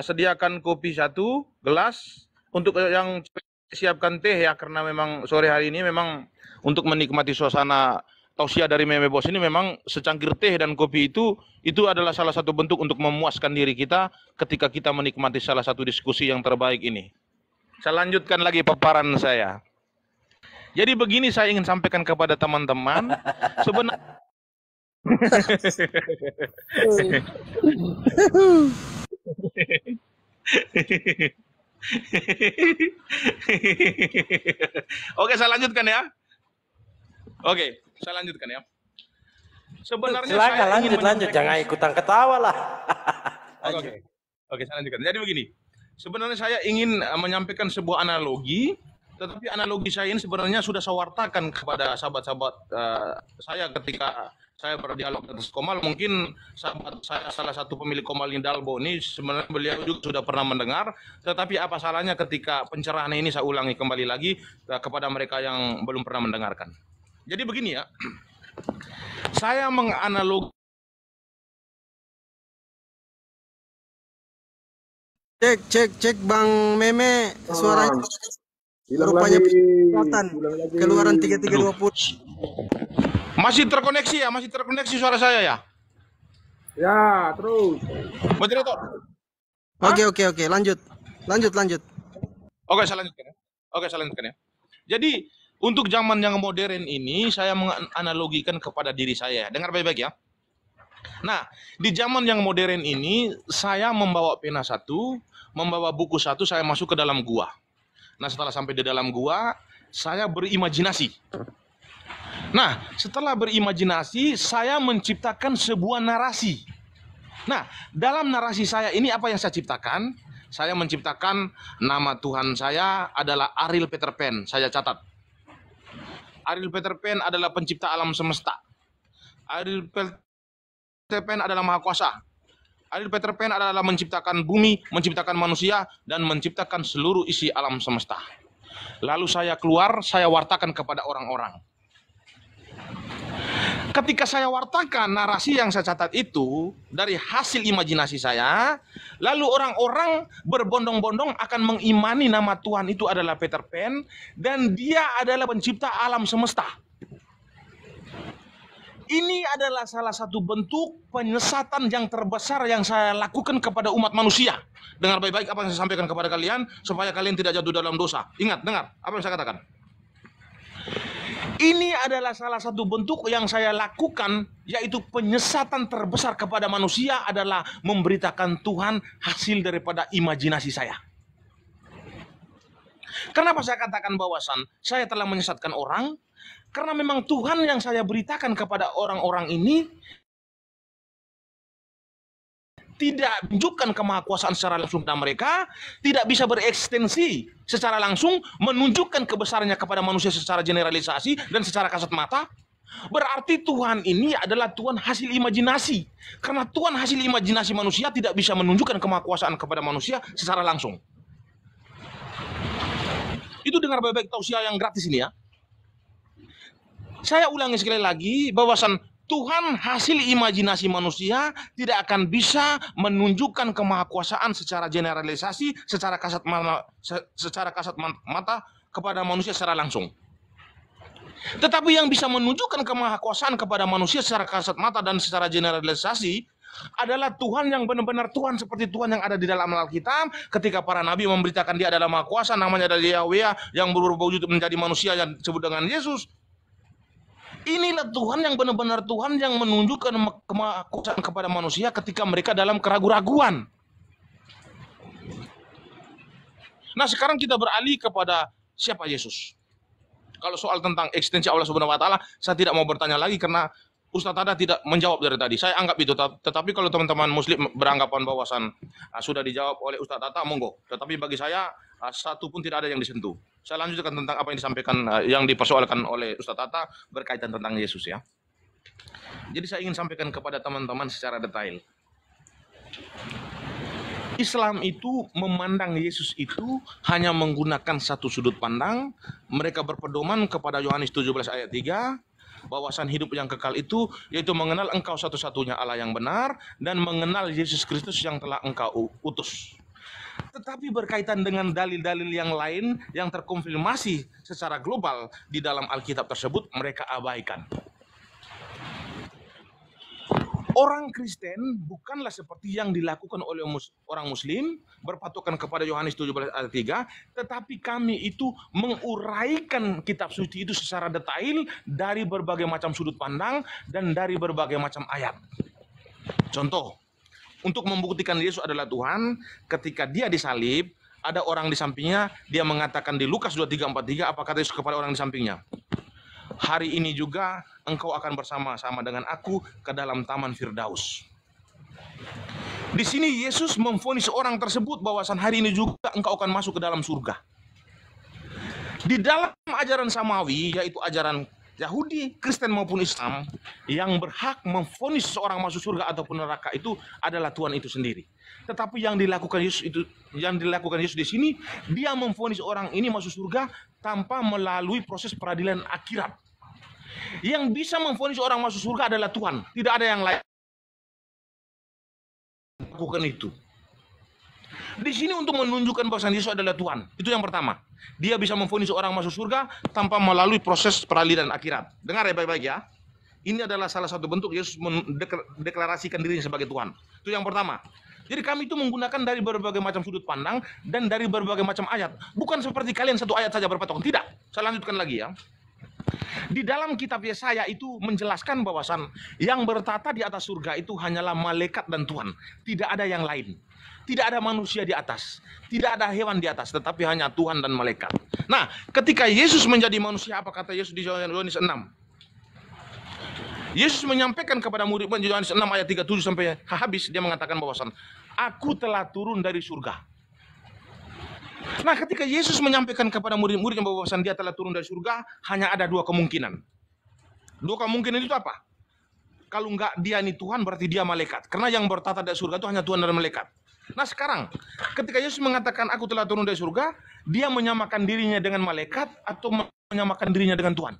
Sediakan kopi 1 gelas. Untuk yang siapkan teh ya, karena memang sore hari ini memang untuk menikmati suasana tausiah dari Meme Bos ini memang secangkir teh dan kopi itu adalah salah satu bentuk untuk memuaskan diri kita ketika kita menikmati salah satu diskusi yang terbaik ini. Saya lanjutkan lagi paparan saya. Jadi begini saya ingin sampaikan kepada teman-teman. Sebenarnya Oke, saya lanjutkan ya. Sebenarnya silakan saya lanjut, jangan ikutan ketawa lah. Oke, saya lanjutkan. Jadi begini. Sebenarnya saya ingin menyampaikan sebuah analogi, tetapi analogi saya ini sebenarnya sudah saya wartakan kepada sahabat-sahabat saya ketika saya berdialog atas Komal. Mungkin sahabat saya salah satu pemilik Komal Indalbo ini sebenarnya beliau juga sudah pernah mendengar, tetapi apa salahnya ketika pencerahan ini saya ulangi kembali lagi kepada mereka yang belum pernah mendengarkan. Jadi begini ya, saya menganalog. Cek Bang Meme, suaranya Hilang rupanya lagi. kelihatan. Hilang lagi. Keluaran Aduh. 3320. Masih terkoneksi ya, masih terkoneksi suara saya ya. Ya, terus. Moderator. Oke, lanjut. Oke, saya lanjutkan ya. Jadi, untuk zaman yang modern ini, saya menganalogikan kepada diri saya. Dengar baik-baik ya. Nah, di zaman yang modern ini, saya membawa pena satu, membawa buku satu, saya masuk ke dalam gua. Nah, setelah sampai di dalam gua, saya berimajinasi. Nah, setelah berimajinasi, saya menciptakan sebuah narasi. Nah, dalam narasi saya ini apa yang saya ciptakan? Saya menciptakan nama Tuhan saya adalah Ariel Peter Pan. Saya catat. Ariel Peter Pan adalah pencipta alam semesta. Ariel Peter Pan adalah Maha Kuasa. Ariel Peter Pan adalah menciptakan bumi, menciptakan manusia, dan menciptakan seluruh isi alam semesta. Lalu saya keluar, saya wartakan kepada orang-orang. Ketika saya wartakan narasi yang saya catat itu dari hasil imajinasi saya, lalu orang-orang berbondong-bondong akan mengimani nama Tuhan itu adalah Peter Pan dan dia adalah pencipta alam semesta. Ini adalah salah satu bentuk penyesatan yang terbesar yang saya lakukan kepada umat manusia. Dengar baik-baik apa yang saya sampaikan kepada kalian supaya kalian tidak jatuh dalam dosa. Ingat, dengar apa yang saya katakan. Ini adalah salah satu bentuk yang saya lakukan, yaitu penyesatan terbesar kepada manusia adalah memberitakan Tuhan hasil daripada imajinasi saya. Kenapa saya katakan bahwasan saya telah menyesatkan orang? Karena memang Tuhan yang saya beritakan kepada orang-orang ini tidak menunjukkan kemahakuasaan secara langsung kepada mereka, tidak bisa berekstensi secara langsung, menunjukkan kebesarannya kepada manusia secara generalisasi dan secara kasat mata. Berarti Tuhan ini adalah Tuhan hasil imajinasi. Karena Tuhan hasil imajinasi manusia tidak bisa menunjukkan kemahakuasaan kepada manusia secara langsung. Itu dengar baik-baik tausiah yang gratis ini ya. Saya ulangi sekali lagi bahwasan Tuhan hasil imajinasi manusia tidak akan bisa menunjukkan kemahakuasaan secara generalisasi, secara kasat mata kepada manusia secara langsung. Tetapi yang bisa menunjukkan kemahakuasaan kepada manusia secara kasat mata dan secara generalisasi adalah Tuhan yang benar-benar Tuhan seperti Tuhan yang ada di dalam Alkitab. Ketika para nabi memberitakan dia adalah Maha Kuasa, namanya adalah Yahweh yang berubah wujud menjadi manusia yang disebut dengan Yesus. Inilah Tuhan yang benar-benar Tuhan yang menunjukkan kemahakuasaan kepada manusia ketika mereka dalam keraguan-raguan. Nah, sekarang kita beralih kepada siapa Yesus. Kalau soal tentang eksistensi Allah Subhanahu wa taala, saya tidak mau bertanya lagi karena Ustaz Tada tidak menjawab dari tadi. Saya anggap itu, tetapi kalau teman-teman muslim beranggapan bahwasan sudah dijawab oleh Ustaz Tada, monggo. Tetapi bagi saya satu pun tidak ada yang disentuh. Saya lanjutkan tentang apa yang disampaikan, yang dipersoalkan oleh Ustaz Tata berkaitan tentang Yesus ya. Jadi saya ingin sampaikan kepada teman-teman secara detail. Islam itu memandang Yesus itu hanya menggunakan satu sudut pandang. Mereka berpedoman kepada Yohanes 17 ayat 3, bahwasan hidup yang kekal itu yaitu mengenal Engkau satu-satunya Allah yang benar dan mengenal Yesus Kristus yang telah Engkau utus. Tetapi berkaitan dengan dalil-dalil yang lain yang terkonfirmasi secara global di dalam Alkitab tersebut, mereka abaikan. Orang Kristen bukanlah seperti yang dilakukan oleh orang Muslim, berpatokan kepada Yohanes 17 ayat 3, tetapi kami itu menguraikan kitab suci itu secara detail dari berbagai macam sudut pandang dan dari berbagai macam ayat. Contoh, untuk membuktikan Yesus adalah Tuhan, ketika dia disalib, ada orang di sampingnya, dia mengatakan di Lukas 23:43, apa kata Yesus kepada orang di sampingnya? Hari ini juga engkau akan bersama-sama dengan aku ke dalam taman Firdaus. Di sini Yesus memvonis orang tersebut bahwasan hari ini juga engkau akan masuk ke dalam surga. Di dalam ajaran Samawi, yaitu ajaran Yahudi, Kristen maupun Islam, yang berhak memvonis seorang masuk surga ataupun neraka itu adalah Tuhan itu sendiri. Tetapi yang dilakukan Yesus di sini, dia memvonis orang ini masuk surga tanpa melalui proses peradilan akhirat. Yang bisa memvonis orang masuk surga adalah Tuhan. Tidak ada yang lain lakukan itu. Di sini untuk menunjukkan bahwa Yesus adalah Tuhan. Itu yang pertama. Dia bisa memvonis orang masuk surga tanpa melalui proses peralihan akhirat. Dengar ya baik-baik ya. Ini adalah salah satu bentuk Yesus mendeklarasikan dirinya sebagai Tuhan. Itu yang pertama. Jadi kami itu menggunakan dari berbagai macam sudut pandang dan dari berbagai macam ayat. Bukan seperti kalian satu ayat saja berpatok. Tidak. Saya lanjutkan lagi ya. Di dalam kitab Yesaya itu menjelaskan bahwasan yang bertata di atas surga itu hanyalah malaikat dan Tuhan. Tidak ada yang lain. Tidak ada manusia di atas. Tidak ada hewan di atas. Tetapi hanya Tuhan dan malaikat. Nah, ketika Yesus menjadi manusia, apa kata Yesus di Yohanes 6? Yesus menyampaikan kepada murid-murid di Yohanes 6 ayat 37 sampai habis. Dia mengatakan bahwasan aku telah turun dari surga. Nah, ketika Yesus menyampaikan kepada murid-muridnya bahwasan dia telah turun dari surga, hanya ada dua kemungkinan. Dua kemungkinan itu apa? Kalau enggak dia ini Tuhan, berarti dia malaikat. Karena yang bertata di surga itu hanya Tuhan dan malaikat. Nah sekarang, ketika Yesus mengatakan aku telah turun dari surga, dia menyamakan dirinya dengan malaikat atau menyamakan dirinya dengan Tuhan?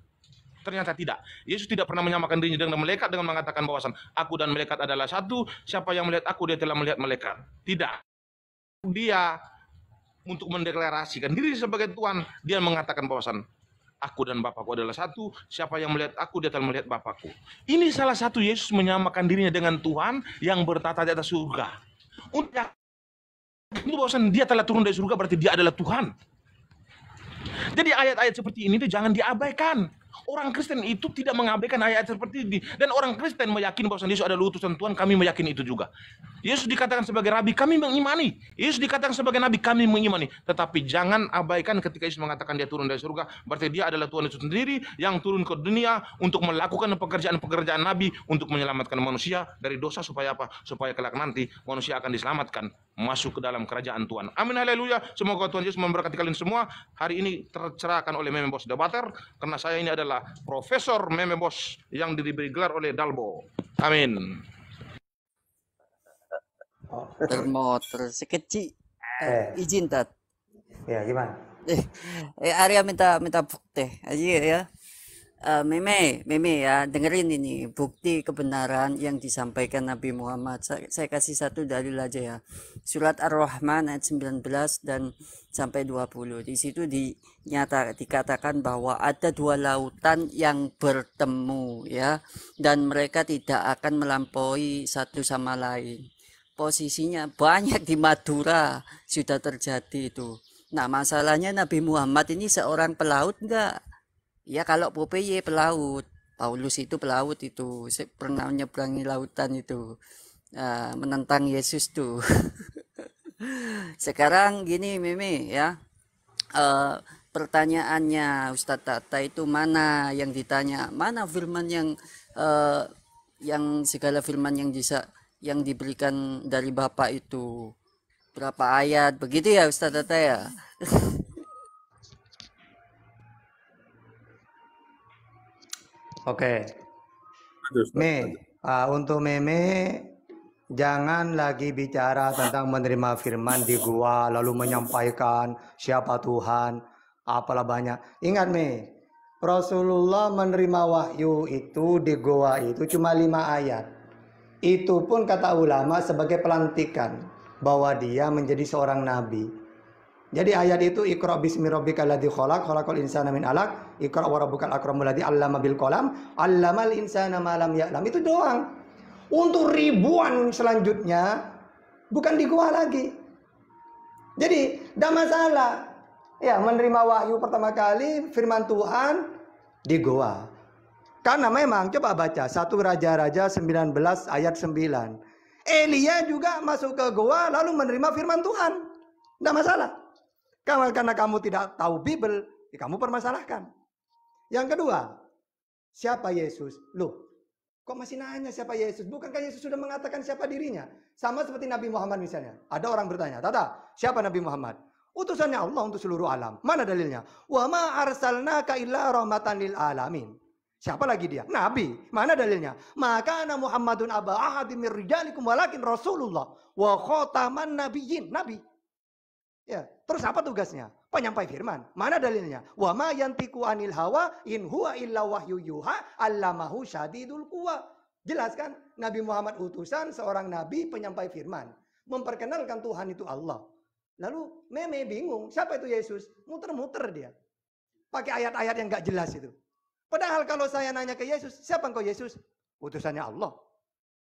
Ternyata tidak. Yesus tidak pernah menyamakan dirinya dengan malaikat dengan mengatakan bahwasan aku dan malaikat adalah satu. Siapa yang melihat aku, dia telah melihat malaikat. Tidak. Dia untuk mendeklarasikan diri sebagai Tuhan, dia mengatakan bahwasan aku dan Bapakku adalah satu. Siapa yang melihat aku, dia telah melihat Bapakku. Ini salah satu Yesus menyamakan dirinya dengan Tuhan yang bertata di atas surga. Untuk itu bahwasan dia telah turun dari surga berarti dia adalah Tuhan. Jadi ayat-ayat seperti ini itu jangan diabaikan. Orang Kristen itu tidak mengabaikan ayat seperti ini. Dan orang Kristen meyakini bahwa Yesus adalah utusan Tuhan, kami meyakini itu juga. Yesus dikatakan sebagai Rabi, kami mengimani. Yesus dikatakan sebagai Nabi, kami mengimani. Tetapi jangan abaikan ketika Yesus mengatakan dia turun dari surga, berarti dia adalah Tuhan itu sendiri yang turun ke dunia untuk melakukan pekerjaan-pekerjaan Nabi, untuk menyelamatkan manusia dari dosa supaya apa? Supaya kelak nanti manusia akan diselamatkan, masuk ke dalam kerajaan Tuhan. Amin, haleluya. Semoga Tuhan Yesus memberkati kalian semua. Hari ini tercerahkan oleh Meme Bos Debater, karena saya ini adalah Profesor Meme Bos yang diberi gelar oleh Dalbo. Amin. Termotor sekecil. Izin tat. Ya gimana? Arya minta bukti aja ya. Meme ya, dengerin ini bukti kebenaran yang disampaikan Nabi Muhammad. Saya kasih satu dalil aja ya. Surat Ar-Rahman ayat 19 dan sampai 20. Di situ dikatakan bahwa ada dua lautan yang bertemu ya, dan mereka tidak akan melampaui satu sama lain. Posisinya banyak di Madura sudah terjadi itu. Nah, masalahnya Nabi Muhammad ini seorang pelaut enggak? Ya kalau Popeye pelaut, Paulus itu pelaut itu, pernah menyeberangi lautan itu, menentang Yesus tuh. Sekarang gini Meme ya, pertanyaannya Ustadz Tata itu mana yang ditanya, mana firman yang segala firman yang diberikan dari Bapak itu, berapa ayat begitu ya Ustadz Tata ya? Oke. Untuk Meme, jangan lagi bicara tentang menerima firman di gua lalu menyampaikan siapa Tuhan, apalah banyak. Ingat Rasulullah menerima wahyu itu di gua itu cuma 5 ayat. Itu pun kata ulama sebagai pelantikan bahwa dia menjadi seorang nabi. Jadi ayat itu Iqra bismi rabbikal ladzi khalaq, khalaqal insana min 'alaq, Iqra wa rabbukal akramul ladzi 'allama bil qalam, 'allamal insana ma lam ya'lam. Itu doang. Untuk ribuan selanjutnya bukan di gua lagi. Jadi enggak masalah. Ya, menerima wahyu pertama kali firman Tuhan di gua. Karena memang coba baca 1 Raja-Raja 19 ayat 9. Elia juga masuk ke gua lalu menerima firman Tuhan. Enggak masalah. Karena kamu tidak tahu Bible, ya kamu permasalahkan. Yang kedua, siapa Yesus? Loh, kok masih nanya siapa Yesus? Bukankah Yesus sudah mengatakan siapa dirinya? Sama seperti Nabi Muhammad misalnya. Ada orang bertanya, Tata, siapa Nabi Muhammad? Utusannya Allah untuk seluruh alam. Mana dalilnya? Wa ma arsalnaka illa rahmatan lil alamin. Siapa lagi dia? Nabi. Mana dalilnya? Maka ana Muhammadun aba ahadim mir rijalikum walakin Rasulullah wa khataman nabiyyin. Nabi. Ya, terus apa tugasnya? Penyampai firman. Mana dalilnya? Wa ma yantiqu anil hawa in huwa illa wahyu yuha allamahu syadidul quwa. Jelas kan? Nabi Muhammad utusan seorang nabi penyampai firman, memperkenalkan Tuhan itu Allah. Lalu meme bingung, siapa itu Yesus? Muter-muter dia. Pakai ayat-ayat yang gak jelas itu. Padahal kalau saya nanya ke Yesus, siapa engkau Yesus? Utusannya Allah.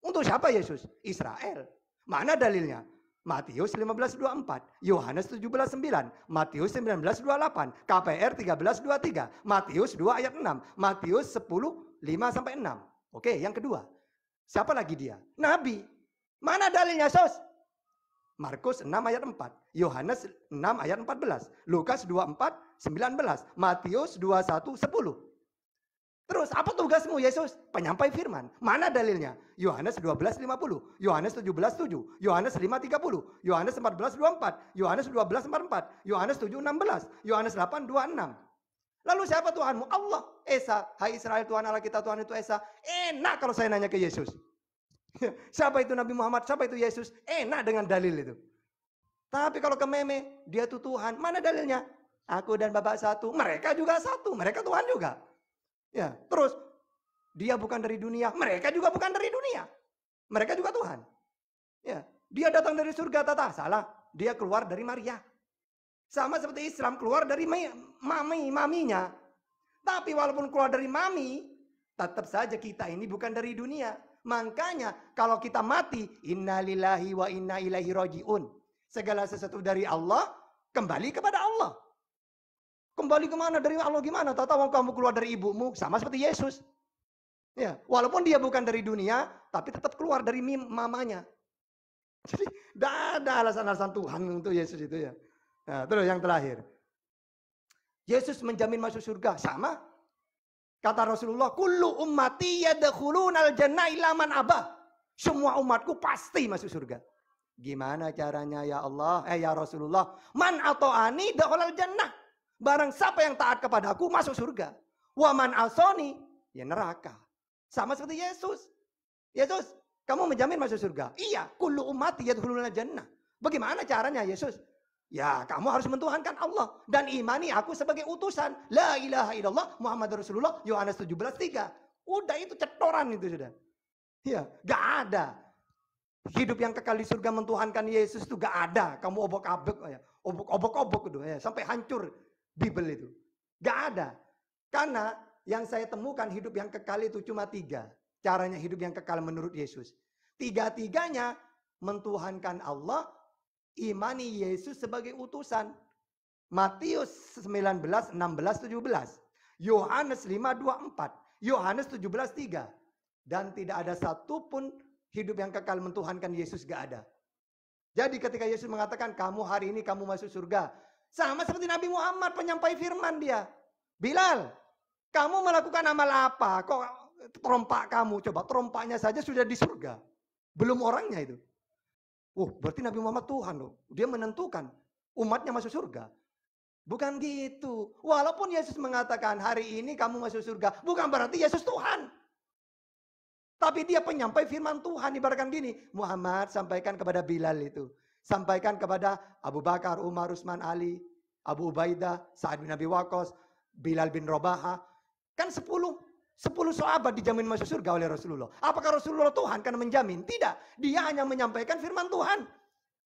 Untuk siapa Yesus? Israel. Mana dalilnya? Matius 15:24, Yohanes 17:9, Matius 19:28, KPR 13:23, Matius 2 ayat 6, Matius 10:5-6. Oke, yang kedua. Siapa lagi dia? Nabi. Mana dalilnya, Sos? Markus 6 ayat 4, Yohanes 6 ayat 14, Lukas 24:19, Matius 21:10. Terus apa tugasmu Yesus? Penyampai firman. Mana dalilnya? Yohanes 12:50, Yohanes 17:7, Yohanes 5:30, Yohanes 14:24, Yohanes 12:44, Yohanes 7:16, Yohanes 8:26. Lalu siapa Tuhanmu? Allah. Esa, hai Israel, Tuhan Allah kita, Tuhan itu Esa. Enak kalau saya nanya ke Yesus. Siapa itu Nabi Muhammad? Siapa itu Yesus? Enak dengan dalil itu. Tapi kalau ke meme, dia itu Tuhan. Mana dalilnya? Aku dan Bapak satu. Mereka juga satu. Mereka Tuhan juga. Ya, terus dia bukan dari dunia, mereka juga bukan dari dunia. Mereka juga Tuhan. Ya, dia datang dari surga, tata salah. Dia keluar dari Maria. Sama seperti Islam keluar dari maminya. Tapi walaupun keluar dari mami, tetap saja kita ini bukan dari dunia. Makanya kalau kita mati, innalillahi wa inna ilaihi rajiun. Segala sesuatu dari Allah kembali kepada Allah. Kembali kemana? Dari Allah gimana? Tahu kamu keluar dari ibumu, sama seperti Yesus. Ya, walaupun dia bukan dari dunia, tapi tetap keluar dari mamanya. Jadi, tidak ada alasan-alasan Tuhan untuk Yesus itu ya. Nah, terus yang terakhir. Yesus menjamin masuk surga. Sama. Kata Rasulullah, kullu ummati yadkhulunal jannah illa man abah. Semua umatku pasti masuk surga. Gimana caranya ya Allah? Ya Rasulullah, man ata'ani dakhalal jannah. Barang siapa yang taat kepadaku masuk surga. Wa man asoni, ya neraka. Sama seperti Yesus. Yesus, kamu menjamin masuk surga? Iya, kullu ummati yadkhulunal jannah. Bagaimana caranya Yesus? Ya, kamu harus mentuhankan Allah dan imani aku sebagai utusan. La ilaha illallah Muhammad Rasulullah, Yohanes 17:3. Udah itu cetoran itu sudah. Ya, gak ada. Hidup yang kekal di surga mentuhankan Yesus itu gak ada. Kamu obok-abok ya. Obok-obok itu ya, sampai hancur Bible itu. Gak ada. Karena yang saya temukan hidup yang kekal itu cuma 3. Caranya hidup yang kekal menurut Yesus. 3-tiganya mentuhankan Allah, imani Yesus sebagai utusan. Matius 19, 16, 17. Yohanes 5, 24. Yohanes 17, 3. Dan tidak ada satupun hidup yang kekal mentuhankan Yesus, gak ada. Jadi ketika Yesus mengatakan, kamu hari ini kamu masuk surga. Sama seperti Nabi Muhammad, penyampai firman dia. Bilal, kamu melakukan amal apa? Kok terompak kamu? Coba terompaknya saja sudah di surga. Belum orangnya itu. Berarti Nabi Muhammad Tuhan loh. Dia menentukan umatnya masuk surga. Bukan gitu. Walaupun Yesus mengatakan hari ini kamu masuk surga. Bukan berarti Yesus Tuhan. Tapi dia penyampai firman Tuhan. Ibaratkan gini. Muhammad sampaikan kepada Bilal itu. Sampaikan kepada Abu Bakar, Umar, Utsman, Ali, Abu Ubaidah, Sa'ad bin Abi Waqqas, Bilal bin Rabaha. Kan 10 sahabat dijamin masuk surga oleh Rasulullah. Apakah Rasulullah Tuhan karena menjamin? Tidak. Dia hanya menyampaikan firman Tuhan.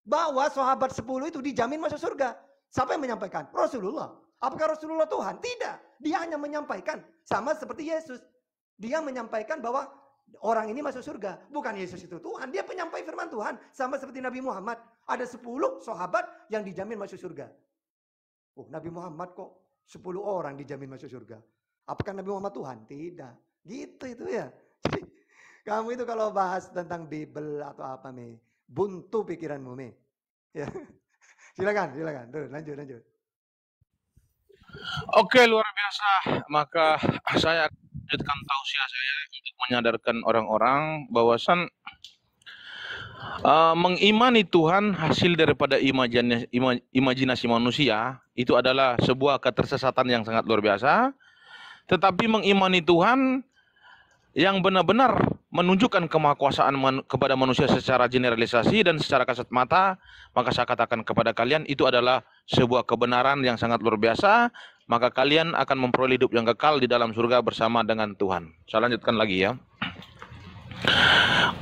Bahwa sahabat 10 itu dijamin masuk surga. Siapa yang menyampaikan? Rasulullah. Apakah Rasulullah Tuhan? Tidak. Dia hanya menyampaikan. Sama seperti Yesus. Dia menyampaikan bahwa orang ini masuk surga. Bukan Yesus itu Tuhan. Dia penyampai firman Tuhan. Sama seperti Nabi Muhammad. Ada 10 sahabat yang dijamin masuk surga. Nabi Muhammad kok 10 orang dijamin masuk surga. Apakah Nabi Muhammad Tuhan? Tidak. Gitu itu ya. Jadi, kamu itu kalau bahas tentang Bible atau apa, buntu pikiranmu, Ya. Silakan. Terus lanjut. Oke, luar biasa. Maka saya lanjutkan tausiah saya untuk menyadarkan orang-orang bahwasan mengimani Tuhan hasil daripada imajinasi manusia itu adalah sebuah ketersesatan yang sangat luar biasa. Tetapi mengimani Tuhan yang benar-benar menunjukkan kemahakuasaan kepada manusia secara generalisasi dan secara kasat mata, maka saya katakan kepada kalian itu adalah sebuah kebenaran yang sangat luar biasa, maka kalian akan memperoleh hidup yang kekal di dalam surga bersama dengan Tuhan. Saya lanjutkan lagi ya.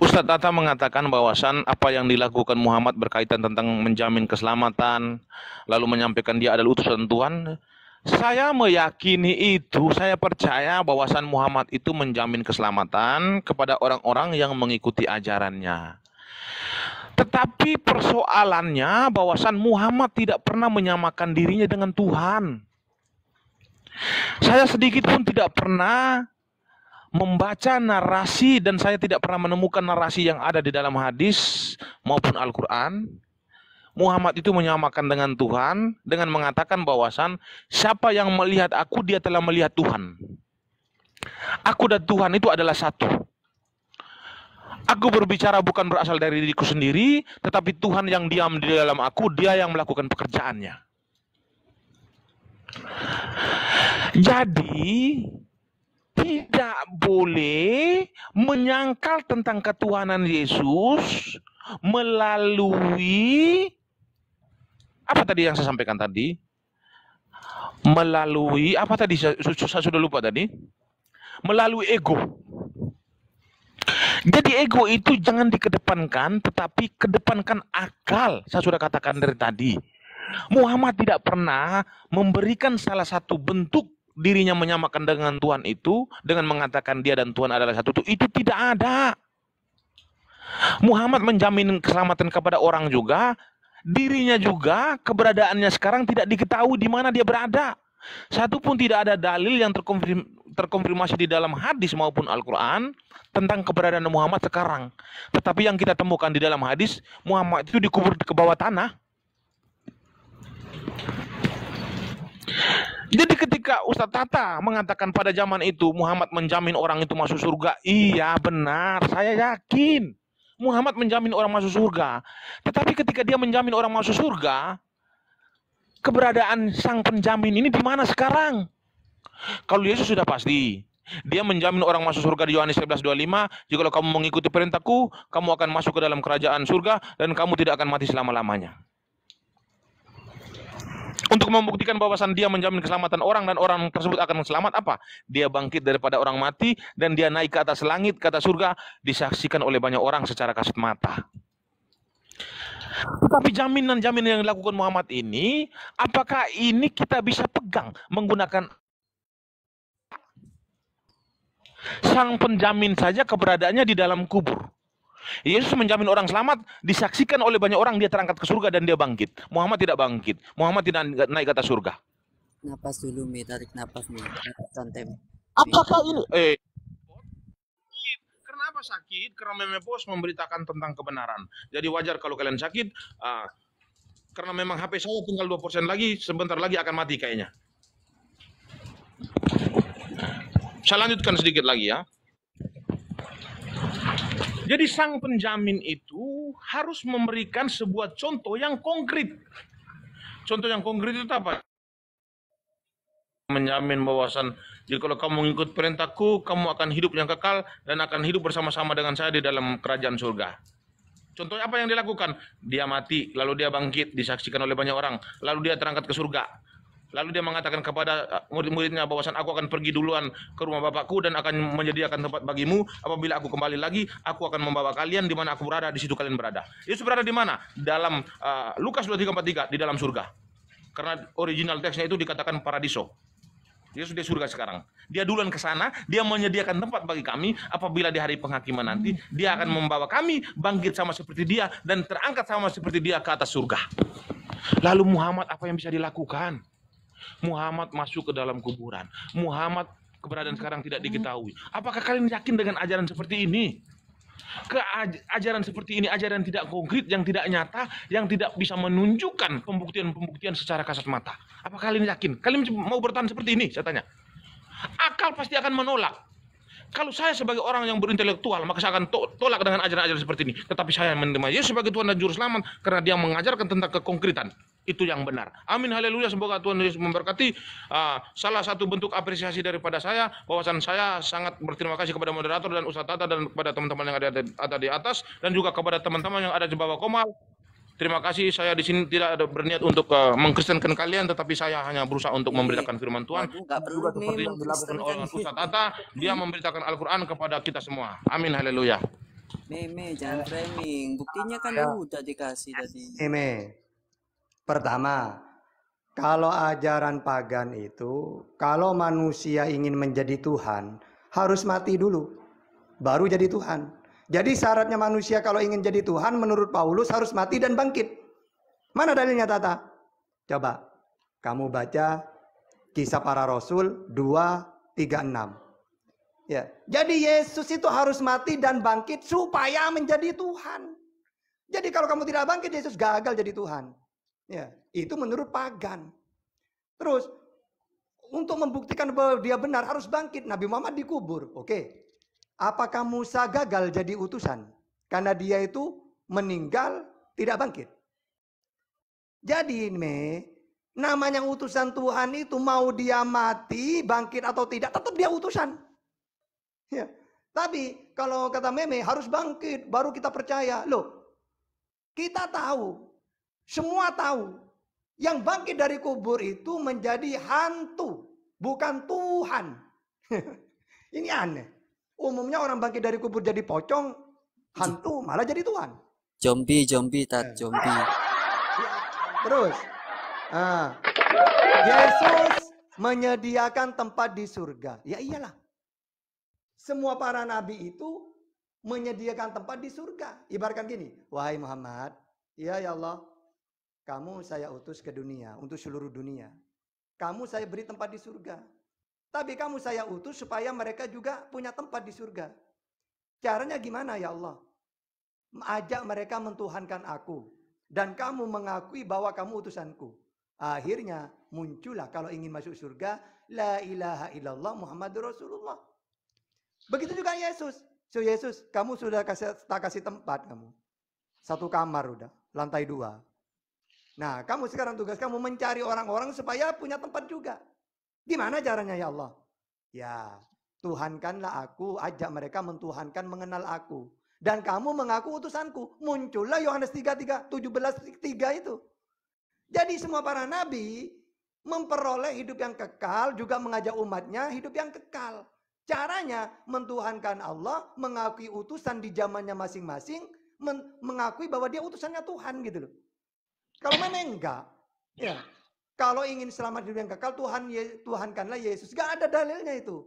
Ustadz Tata mengatakan bahwasan apa yang dilakukan Muhammad berkaitan tentang menjamin keselamatan, lalu menyampaikan dia adalah utusan Tuhan. Saya meyakini itu, saya percaya bahwasan Muhammad itu menjamin keselamatan kepada orang-orang yang mengikuti ajarannya. Tetapi persoalannya bahwasan Muhammad tidak pernah menyamakan dirinya dengan Tuhan. Saya sedikit pun tidak pernah membaca narasi dan saya tidak pernah menemukan narasi yang ada di dalam hadis maupun Al-Quran. Muhammad itu menyamakan dengan Tuhan dengan mengatakan bahwasan siapa yang melihat aku dia telah melihat Tuhan. Aku dan Tuhan itu adalah satu. Aku berbicara bukan berasal dari diriku sendiri, tetapi Tuhan yang diam di dalam aku, dia yang melakukan pekerjaannya. Jadi tidak boleh menyangkal tentang ketuhanan Yesus melalui apa tadi yang saya sampaikan tadi? Melalui apa tadi? Saya sudah lupa tadi. Melalui ego. Jadi ego itu jangan dikedepankan, tetapi kedepankan akal. Saya sudah katakan dari tadi. Muhammad tidak pernah memberikan salah satu bentuk dirinya menyamakan dengan Tuhan itu dengan mengatakan dia dan Tuhan adalah satu. Itu tidak ada. Muhammad menjamin keselamatan kepada orang juga. Dirinya juga keberadaannya sekarang tidak diketahui di mana dia berada. Satu pun tidak ada dalil yang terkonfirmasi di dalam hadis maupun Al-Quran tentang keberadaan Muhammad sekarang. Tetapi yang kita temukan di dalam hadis, Muhammad itu dikubur ke bawah tanah. Jadi ketika Ustadz Tata mengatakan pada zaman itu Muhammad menjamin orang itu masuk surga, iya benar, saya yakin. Muhammad menjamin orang masuk surga. Tetapi ketika dia menjamin orang masuk surga, keberadaan sang penjamin ini di mana sekarang? Kalau Yesus sudah pasti. Dia menjamin orang masuk surga di Yohanes 11:25, jikalau kamu mengikuti perintahku, kamu akan masuk ke dalam kerajaan surga dan kamu tidak akan mati selama-lamanya. Untuk membuktikan bahwasan dia menjamin keselamatan orang dan orang tersebut akan selamat apa? Dia bangkit daripada orang mati dan dia naik ke atas langit, ke atas surga, disaksikan oleh banyak orang secara kasat mata. Tapi jaminan-jaminan yang dilakukan Muhammad ini, apakah ini kita bisa pegang menggunakan sang penjamin saja keberadaannya di dalam kubur? Yesus menjamin orang selamat, disaksikan oleh banyak orang, dia terangkat ke surga dan dia bangkit. Muhammad tidak bangkit. Muhammad tidak naik ke atas surga. Napas dulu, Mi. Tarik napas, Mi. Santai. Apakah ini? Kenapa sakit? Karena Meme Bos memberitakan tentang kebenaran. Jadi wajar kalau kalian sakit, karena memang HP saya tinggal 2% lagi, sebentar lagi akan mati kayaknya. Saya lanjutkan sedikit lagi ya. Jadi sang penjamin itu harus memberikan sebuah contoh yang konkret. Contoh yang konkret itu apa? Menjamin bahwasan jika kamu mengikut perintahku, kamu akan hidup yang kekal dan akan hidup bersama-sama dengan saya di dalam kerajaan surga. Contohnya apa yang dilakukan? Dia mati, lalu dia bangkit, disaksikan oleh banyak orang, lalu dia terangkat ke surga. Lalu dia mengatakan kepada murid-muridnya bahwasan aku akan pergi duluan ke rumah Bapakku dan akan menyediakan tempat bagimu. Apabila aku kembali lagi, aku akan membawa kalian di mana aku berada, di situ kalian berada. Yesus berada di mana? Dalam Lukas 23:43, di dalam surga. Karena original teksnya itu dikatakan paradiso. Yesus di surga sekarang. Dia duluan ke sana, dia menyediakan tempat bagi kami. Apabila di hari penghakiman nanti, dia akan membawa kami bangkit sama seperti dia dan terangkat sama seperti dia ke atas surga. Lalu Muhammad apa yang bisa dilakukan? Muhammad masuk ke dalam kuburan. Muhammad keberadaan sekarang tidak diketahui. Apakah kalian yakin dengan ajaran seperti ini? Ajaran seperti ini, ajaran tidak konkret, yang tidak nyata, yang tidak bisa menunjukkan pembuktian-pembuktian secara kasat mata. Apakah kalian yakin? Kalian mau bertahan seperti ini? Saya tanya. Akal pasti akan menolak. Kalau saya sebagai orang yang berintelektual, maka saya akan tolak dengan ajaran-ajaran seperti ini. Tetapi saya menerima Yesus sebagai Tuhan dan Juru Selamat karena dia mengajarkan tentang kekonkretan. Itu yang benar. Amin, haleluya. Semoga Tuhan Yesus memberkati. Salah satu bentuk apresiasi daripada saya, bahwasan saya sangat berterima kasih kepada moderator dan Ustaz Tata dan kepada teman-teman yang ada di atas dan juga kepada teman-teman yang ada di bawah Komal. Terima kasih. Saya di sini tidak ada berniat untuk mengkristenkan kalian, tetapi saya hanya berusaha untuk memberitakan firman Tuhan. Waduh, nggak perlu Juga nih seperti yang dilakukan oleh mengkristenkan. Ustaz Tata, dia memberitakan Al-Quran kepada kita semua. Amin, haleluya. Meme, jangan framing. Buktinya kan udah dikasih tadi. Meme. Pertama, kalau ajaran pagan itu, kalau manusia ingin menjadi Tuhan, harus mati dulu, baru jadi Tuhan. Jadi syaratnya manusia kalau ingin jadi Tuhan, menurut Paulus harus mati dan bangkit. Mana dalilnya, Tata? Coba, kamu baca Kisah Para Rasul 2:36. Ya, jadi Yesus itu harus mati dan bangkit supaya menjadi Tuhan. Jadi kalau kamu tidak bangkit, Yesus gagal jadi Tuhan. Ya, itu menurut pagan. Terus untuk membuktikan bahwa dia benar harus bangkit. Nabi Muhammad dikubur. Oke. Apakah Musa gagal jadi utusan? Karena dia itu meninggal tidak bangkit. Jadi namanya utusan Tuhan itu mau dia mati, bangkit atau tidak, tetap dia utusan. Ya. Tapi kalau kata Meme harus bangkit baru kita percaya. Loh, kita tahu. Semua tahu, yang bangkit dari kubur itu menjadi hantu, bukan Tuhan. Ini aneh. Umumnya orang bangkit dari kubur jadi pocong, hantu malah jadi Tuhan. Zombie, tat, zombie. Terus, Yesus menyediakan tempat di surga. Ya iyalah. Semua para nabi itu menyediakan tempat di surga. Ibaratkan gini, wahai Muhammad, ya Allah, kamu saya utus ke dunia, untuk seluruh dunia. Kamu saya beri tempat di surga. Tapi kamu saya utus supaya mereka juga punya tempat di surga. Caranya gimana ya Allah? Ajak mereka mentuhankan aku. Dan kamu mengakui bahwa kamu utusanku. Akhirnya muncullah kalau ingin masuk surga, la ilaha illallah Muhammadur Rasulullah. Begitu juga Yesus. So Yesus, kamu sudah tak kasih tempat kamu. Satu kamar udah, lantai 2. Nah, kamu sekarang tugas kamu mencari orang-orang supaya punya tempat juga. Gimana caranya ya Allah? Ya, Tuhankanlah aku, ajak mereka mentuhankan, mengenal aku. Dan kamu mengaku utusanku. Muncullah Yohanes 17:3 itu. Jadi semua para nabi memperoleh hidup yang kekal, juga mengajak umatnya hidup yang kekal. Caranya mentuhankan Allah, mengakui utusan di zamannya masing-masing, mengakui bahwa dia utusannya Tuhan gitu loh. Kalau memang enggak, ya. Kalau ingin selamat hidup yang kekal, Tuhankanlah Yesus. Gak ada dalilnya itu.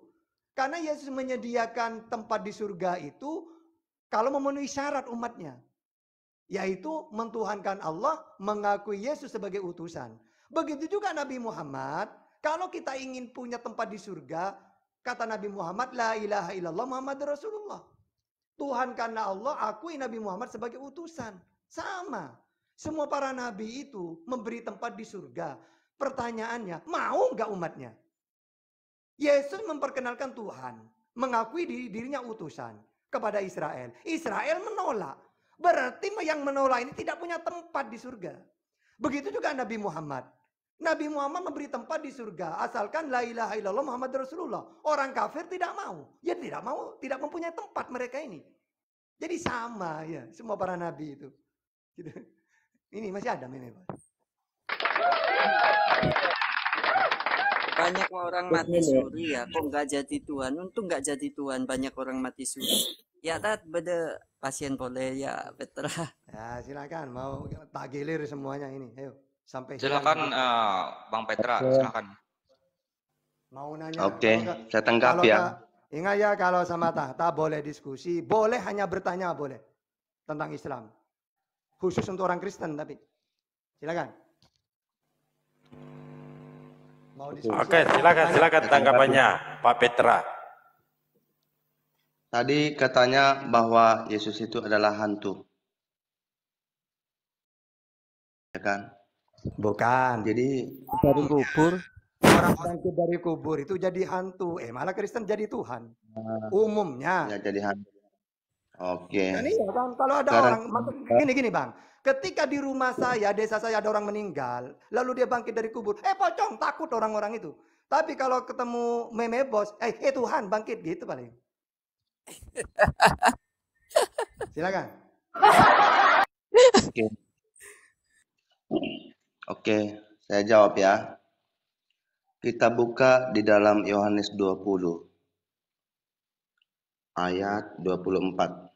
Karena Yesus menyediakan tempat di surga itu kalau memenuhi syarat umatnya. Yaitu mentuhankan Allah, mengakui Yesus sebagai utusan. Begitu juga Nabi Muhammad, kalau kita ingin punya tempat di surga, kata Nabi Muhammad, la ilaha illallah Muhammad Rasulullah. Tuhankanlah Allah, akui Nabi Muhammad sebagai utusan. Sama. Semua para nabi itu memberi tempat di surga. Pertanyaannya, mau nggak umatnya? Yesus memperkenalkan Tuhan, mengakui dirinya utusan kepada Israel. Israel menolak. Berarti yang menolak ini tidak punya tempat di surga. Begitu juga Nabi Muhammad. Nabi Muhammad memberi tempat di surga, asalkan la ilaha illallah Muhammad Rasulullah. Orang kafir tidak mau. Ya tidak mau, tidak mempunyai tempat mereka ini. Jadi sama ya, semua para nabi itu. Gitu. Ini masih ada ini, Pak. Banyak orang mati suri ya, kok nggak jadi Tuhan? Untung nggak jadi Tuhan, banyak orang mati suri. Ya tat, beda pasien boleh ya, Petra. Ya silakan, mau tak gilir semuanya ini, ayo sampai. Silakan Bang Petra, silakan. Mau nanya? Oke, saya tangkap ya. Ingat ya, kalau sama Tahta boleh diskusi, boleh hanya bertanya boleh tentang Islam. Khusus untuk orang Kristen tapi. Silakan. Mau diskusi? Oke, silakan tanggapannya Pak Petra. Tadi katanya bahwa Yesus itu adalah hantu. Ya kan? Bukan. Jadi Dari kubur. Orang bangkit dari kubur itu jadi hantu. Malah Kristen jadi Tuhan. Umumnya. ya jadi hantu. Oke. Kan iya kan, kalau ada Sekarang orang, gini Bang, ketika di rumah saya, desa saya ada orang meninggal, lalu dia bangkit dari kubur, pocong, takut orang-orang itu. Tapi kalau ketemu meme bos, Tuhan bangkit gitu paling. Silakan. Oke. Oke, saya jawab ya. Kita buka di dalam Yohanes 20 ayat 24.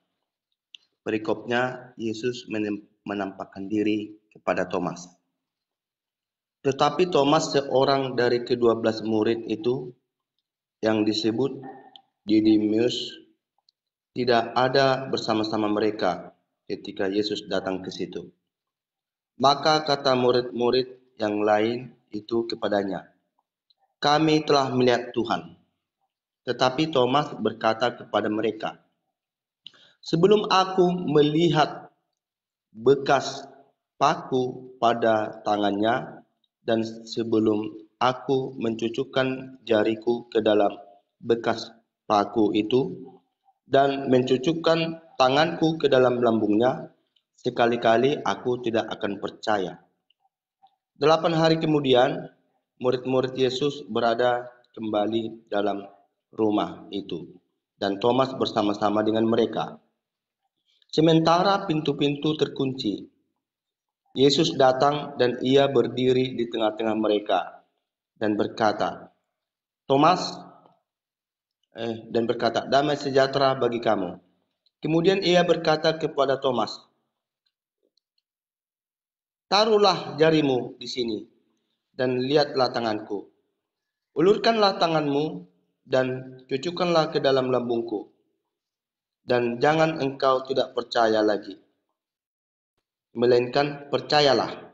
Perikopnya Yesus menampakkan diri kepada Thomas. Tetapi Thomas, seorang dari ke-12 murid itu yang disebut Didymus, tidak ada bersama-sama mereka ketika Yesus datang ke situ. Maka kata murid-murid yang lain itu kepadanya, "Kami telah melihat Tuhan." Tetapi Thomas berkata kepada mereka, "Sebelum aku melihat bekas paku pada tangannya, dan sebelum aku mencucukkan jariku ke dalam bekas paku itu, dan mencucukkan tanganku ke dalam lambungnya, sekali-kali aku tidak akan percaya." 8 hari kemudian, murid-murid Yesus berada kembali dalam rumah itu, dan Thomas bersama-sama dengan mereka. Sementara pintu-pintu terkunci, Yesus datang dan ia berdiri di tengah-tengah mereka dan berkata, "Damai sejahtera bagi kamu." Kemudian ia berkata kepada Thomas, "Taruhlah jarimu di sini dan lihatlah tanganku. Ulurkanlah tanganmu dan cucukkanlah ke dalam lambungku. Dan jangan engkau tidak percaya lagi, melainkan percayalah."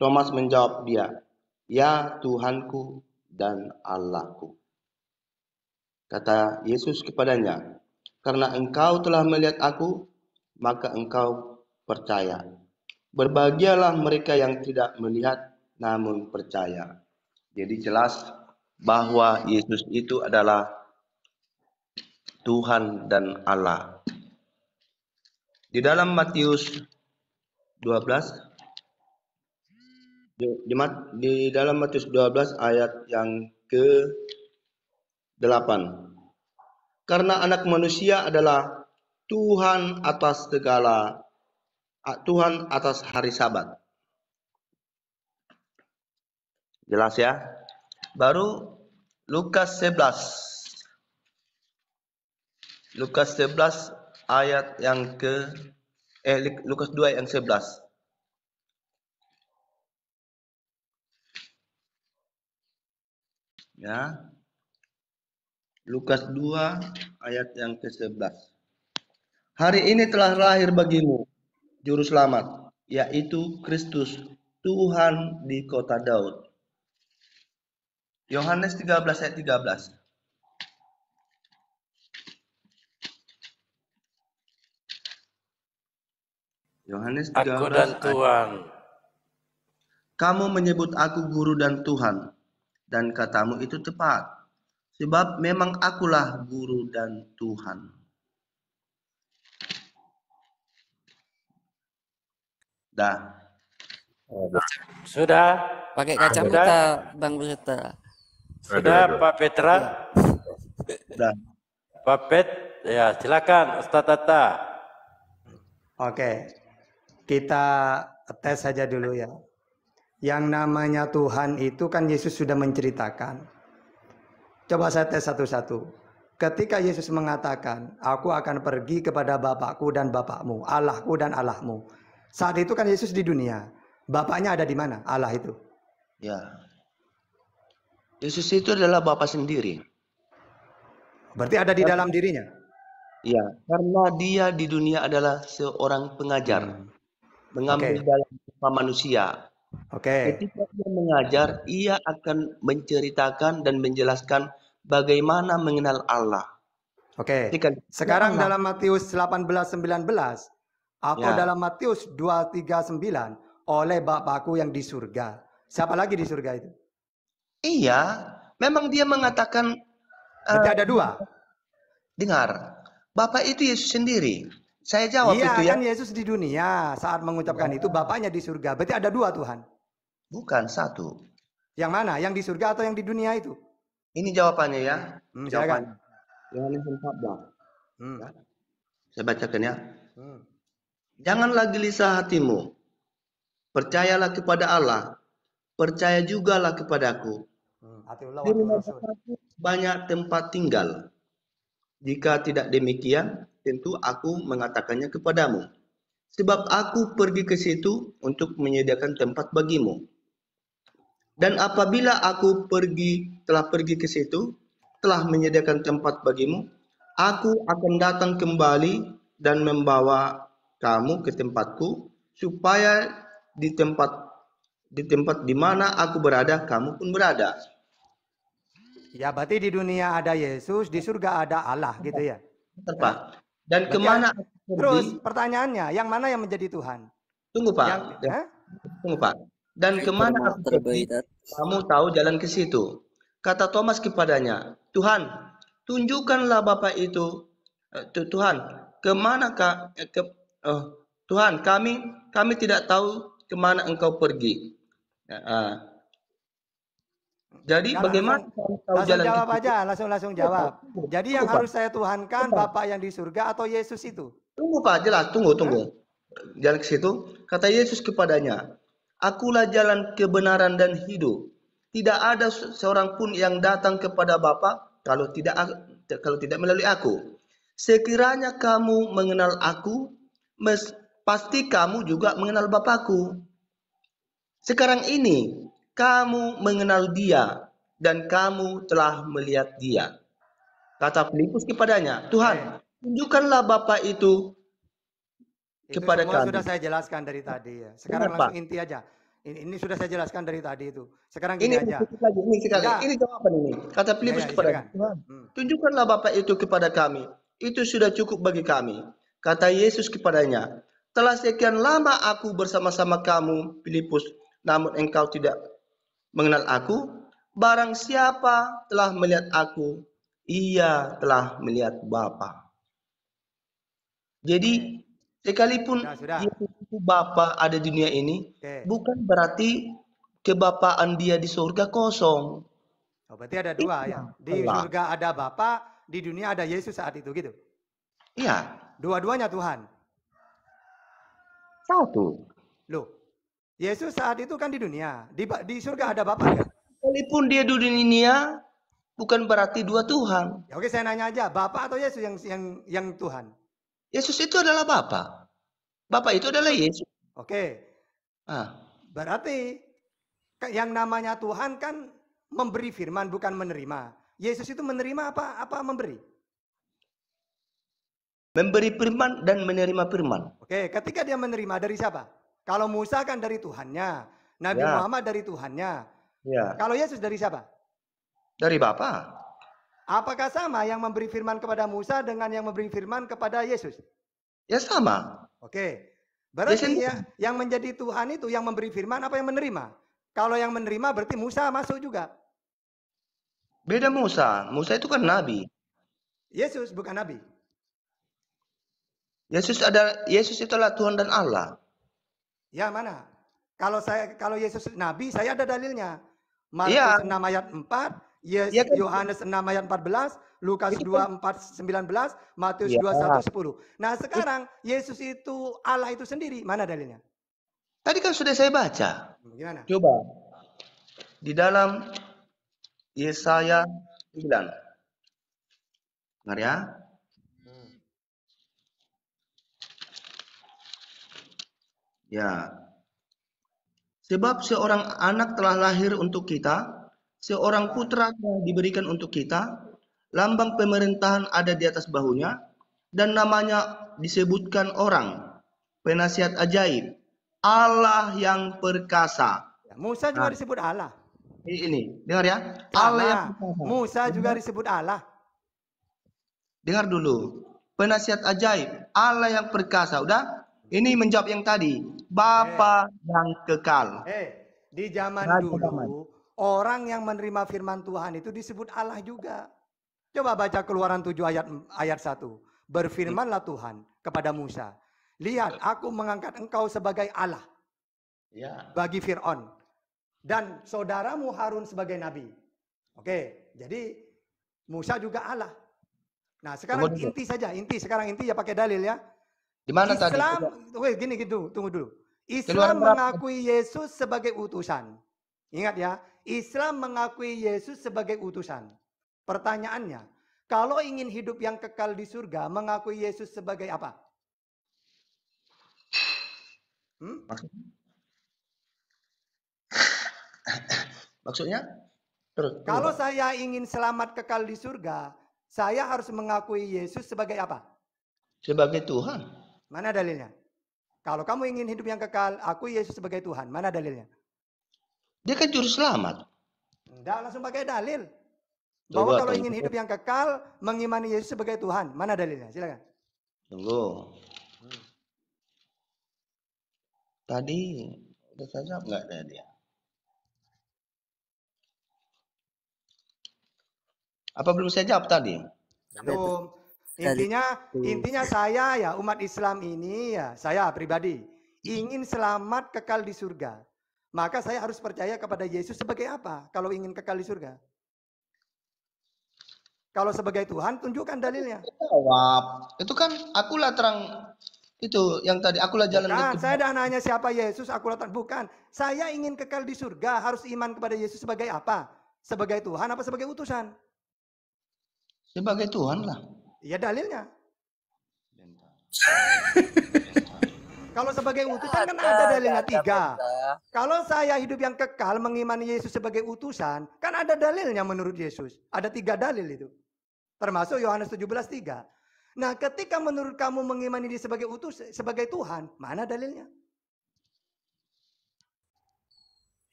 Thomas menjawab dia, "Ya Tuhanku dan Allahku." Kata Yesus kepadanya, "Karena engkau telah melihat aku, maka engkau percaya. Berbahagialah mereka yang tidak melihat namun percaya." Jadi jelas bahwa Yesus itu adalah Tuhan dan Allah. Di dalam Matius 12, di dalam Matius 12 ayat yang ke-8. Karena Anak Manusia adalah Tuhan atas hari Sabat. Jelas ya? Baru Lukas 11 ayat yang Lukas 2 ayat yang 11. Ya. Lukas 2 ayat yang ke-11. "Hari ini telah lahir bagimu juru selamat, yaitu Kristus Tuhan di kota Daud." Yohanes 13 ayat 13. Yohanes 13 Aku dan Tuhan. "Kamu menyebut aku guru dan Tuhan, dan katamu itu tepat, sebab memang akulah guru dan Tuhan." Dah. Sudah? Pakai kacamata, Bang Peserta. Sudah, Pak Petra? Dah. Pak Pet, ya silakan Ustaz Tata. Oke, kita tes saja dulu ya. Yang namanya Tuhan itu kan Yesus sudah menceritakan. Coba saya tes satu-satu. Ketika Yesus mengatakan, "Aku akan pergi kepada Bapakku dan Bapakmu, Allahku dan Allahmu." Saat itu kan Yesus di dunia. Bapaknya ada di mana? Allah itu. Ya. Yesus itu adalah Bapa sendiri. Berarti ada di dalam dirinya. Ya, karena dia di dunia adalah seorang pengajar. Mengambil dalam rupa manusia. Ketika dia mengajar, ia akan menceritakan dan menjelaskan bagaimana mengenal Allah. Sekarang dalam Matius 18:19 atau dalam Matius 2:39, oleh Bapakku yang di surga. Siapa lagi di surga itu? Iya, memang dia mengatakan berarti ada dua. Dengar, Bapa itu Yesus sendiri. Saya jawab Iya, itu ya. kan Yesus di dunia saat mengucapkan itu Bapaknya di surga. Berarti ada dua Tuhan. Bukan satu. Yang mana? Yang di surga atau yang di dunia itu? Ini jawabannya ya. Silakan. Jawabannya. Yohanes 14. Hmm. Ya. Saya bacakan ya. Hmm. Janganlah gelisah hatimu. Percayalah kepada Allah. Percaya jugalah kepadaku. Atiullah Di wa rumah Rasul. Bapakku banyak tempat tinggal. Jika tidak demikian, tentu aku mengatakannya kepadamu. Sebab aku pergi ke situ untuk menyediakan tempat bagimu. Dan apabila aku telah pergi ke situ, telah menyediakan tempat bagimu, aku akan datang kembali dan membawa kamu ke tempatku, supaya di tempat di mana aku berada, kamu pun berada. Ya, berarti di dunia ada Yesus, di surga ada Allah, gitu ya. Betul, Pak. Dan Berarti kemana aku pergi? Terus pertanyaannya, yang mana yang menjadi Tuhan? Tunggu, Pak. Yang, hah? Tunggu, Pak. Dan kemana aku pergi, kamu tahu jalan ke situ. Kata Thomas kepadanya, Tuhan, tunjukkanlah Bapa itu. Tuhan, kemanakah? Tuhan, kami tidak tahu kemana engkau pergi. Jadi Ya, bagaimana kamu tahu langsung jalan jawab ke situ? aja, langsung jawab. Jadi yang Tunggu, Pak. harus saya tuhankan Bapak yang di surga atau Yesus itu? Tunggu, Pak, jelas. Tunggu. Jalan ke situ. Kata Yesus kepadanya, Akulah jalan kebenaran dan hidup. Tidak ada seorang pun yang datang kepada Bapa kalau tidak melalui aku. Sekiranya kamu mengenal aku, pasti kamu juga mengenal Bapakku. Sekarang ini kamu mengenal Dia dan kamu telah melihat Dia. Kata Filipus kepadanya, Tuhan, tunjukkanlah Bapa itu kepada semua kami. sudah saya jelaskan dari tadi ya. Sekarang Kenapa? langsung inti aja. Ini sudah saya jelaskan dari tadi itu. Sekarang Ini gini aja. lagi, ini sekali. Enggak. Ini jawaban ini. Kata Filipus Ya, kepada silakan. Tuhan, tunjukkanlah Bapa itu kepada kami. Itu sudah cukup bagi kami. Kata Yesus kepadanya, telah sekian lama aku bersama-sama kamu, Filipus, namun engkau tidak mengenal aku. Barang siapa telah melihat aku, ia telah melihat Bapa. Jadi sekalipun Sudah. Yesus itu Bapa ada di dunia ini, bukan berarti kebapaan dia di surga kosong. Oh, berarti ada dua ya. Di surga ada Bapa, di dunia ada Yesus saat itu gitu. Iya. Dua-duanya Tuhan. Satu. Loh, Yesus saat itu kan di dunia. Di surga ada Bapa ya? Sekalipun dia di dunia, bukan berarti dua Tuhan. Ya, oke, saya nanya aja, Bapa atau Yesus yang Tuhan? Yesus itu adalah Bapa. Bapa itu adalah Yesus. Oke. Berarti yang namanya Tuhan kan memberi firman bukan menerima. Yesus itu menerima apa memberi? Memberi firman dan menerima firman. Oke, ketika dia menerima dari siapa? Kalau Musa kan dari Tuhannya, Nabi Muhammad dari Tuhannya. Ya. Kalau Yesus dari siapa? Dari Bapa. Apakah sama yang memberi firman kepada Musa dengan yang memberi firman kepada Yesus? Ya sama. Oke. Berarti yang menjadi Tuhan itu yang memberi firman apa yang menerima? Kalau yang menerima berarti Musa masuk juga. Beda Musa. Musa itu kan nabi. Yesus bukan nabi. Yesus itu adalah Tuhan dan Allah. Ya, mana? Kalau Yesus nabi, saya ada dalilnya. Markus 6 ayat 4, Yohanes 6 ayat 14, Lukas 2 4 19, Matius 2 1 10. Nah, sekarang Yesus itu Allah itu sendiri, mana dalilnya? Tadi kan sudah saya baca. Gimana? Coba. Di dalam Yesaya 9. Dengar ya. Ya. Sebab seorang anak telah lahir untuk kita, seorang putra telah diberikan untuk kita, lambang pemerintahan ada di atas bahunya, dan namanya disebutkan orang, penasihat ajaib, Allah yang perkasa. Musa juga disebut Allah. Ini, dengar ya. Allah yang perkasa. Musa juga disebut Allah. Dengar dulu. Penasihat ajaib, Allah yang perkasa. Udah? Ini menjawab yang tadi. Bapa yang kekal. Di zaman dulu, orang yang menerima firman Tuhan itu disebut Allah juga. Coba baca Keluaran 7 ayat 1. Berfirmanlah Tuhan kepada Musa, lihat aku mengangkat engkau sebagai Allah Ya. bagi Fir'aun. Dan saudaramu Harun sebagai nabi. Oke, jadi Musa juga Allah. Nah sekarang Tunggu dulu. sekarang inti ya pakai dalil ya. Di mana tadi? Islam, gini gitu, tunggu dulu. Keluaran Islam berapa? mengakui Yesus sebagai utusan. Ingat ya, Islam mengakui Yesus sebagai utusan. Pertanyaannya, kalau ingin hidup yang kekal di surga, mengakui Yesus sebagai apa? Maksudnya? Terus. Kalau saya ingin selamat kekal di surga, saya harus mengakui Yesus sebagai apa? Sebagai Tuhan. Mana dalilnya? Kalau kamu ingin hidup yang kekal, akui Yesus sebagai Tuhan. Mana dalilnya? Dia kan juru selamat. Tidak langsung pakai dalil. Coba Bahwa kalau tunggu. ingin hidup yang kekal, mengimani Yesus sebagai Tuhan. Mana dalilnya? Silakan. Tunggu. Tadi udah saya jawab nggak dia? Apa belum saya jawab tadi? Belum. Intinya saya ya umat Islam ini ya saya pribadi ingin selamat kekal di surga. Maka saya harus percaya kepada Yesus sebagai apa? Kalau ingin kekal di surga. Kalau sebagai Tuhan tunjukkan dalilnya. Jawab. Itu kan akulah terang itu yang tadi akulah jalan. Bukan, saya dah nanya siapa Yesus, akulah terang. Bukan. Saya ingin kekal di surga, harus iman kepada Yesus sebagai apa? Sebagai Tuhan apa sebagai utusan? Sebagai Tuhan lah. Ya dalilnya. Kalau sebagai utusan kan ada dalilnya 3. Kalau saya hidup yang kekal mengimani Yesus sebagai utusan, kan ada dalilnya menurut Yesus. Ada 3 dalil itu. Termasuk Yohanes 17:3. Nah, ketika menurut kamu mengimani dia sebagai sebagai Tuhan, mana dalilnya?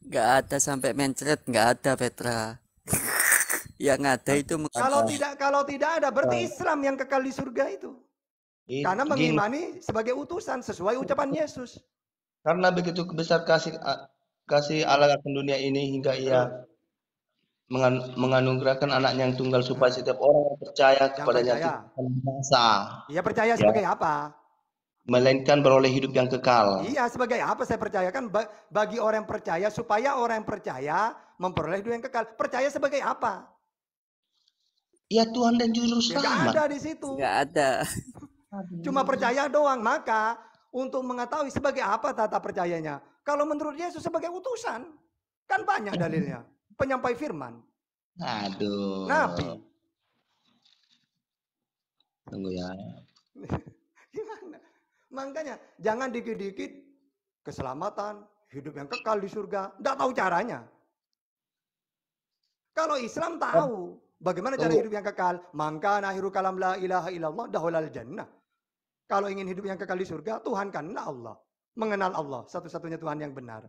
Nggak ada sampai mencret, nggak ada Petra. Yang ada itu Kalau tidak ada, berarti Islam yang kekal di surga itu. Karena mengimani sebagai utusan sesuai ucapan Yesus. Karena begitu besar kasih Allah akan dunia ini hingga ia menganugerahkan anaknya yang tunggal supaya setiap orang yang percaya kepadanya tidak akan binasa. Ia percaya sebagai apa? Melainkan beroleh hidup yang kekal. Iya, sebagai apa saya percaya? Kan bagi orang yang percaya, supaya orang yang percaya memperoleh hidup yang kekal. Percaya sebagai apa? Ya Tuhan dan Juru Selamat. Nggak ada di situ. nggak ada. Cuma percaya doang. Maka untuk mengetahui sebagai apa tata percayanya. Kalau menurut Yesus sebagai utusan. Kan banyak dalilnya. Penyampai firman. Aduh. Nabi. Tunggu ya. Gimana? Makanya jangan dikit-dikit keselamatan, hidup yang kekal di surga. Nggak tahu caranya. Kalau Islam tahu bagaimana cara hidup yang kekal. Maka akhiru kalam la ilaha illallah dahulal jannah. Kalau ingin hidup yang kekal di surga, Tuhan kanlah Allah. Mengenal Allah, satu-satunya Tuhan yang benar.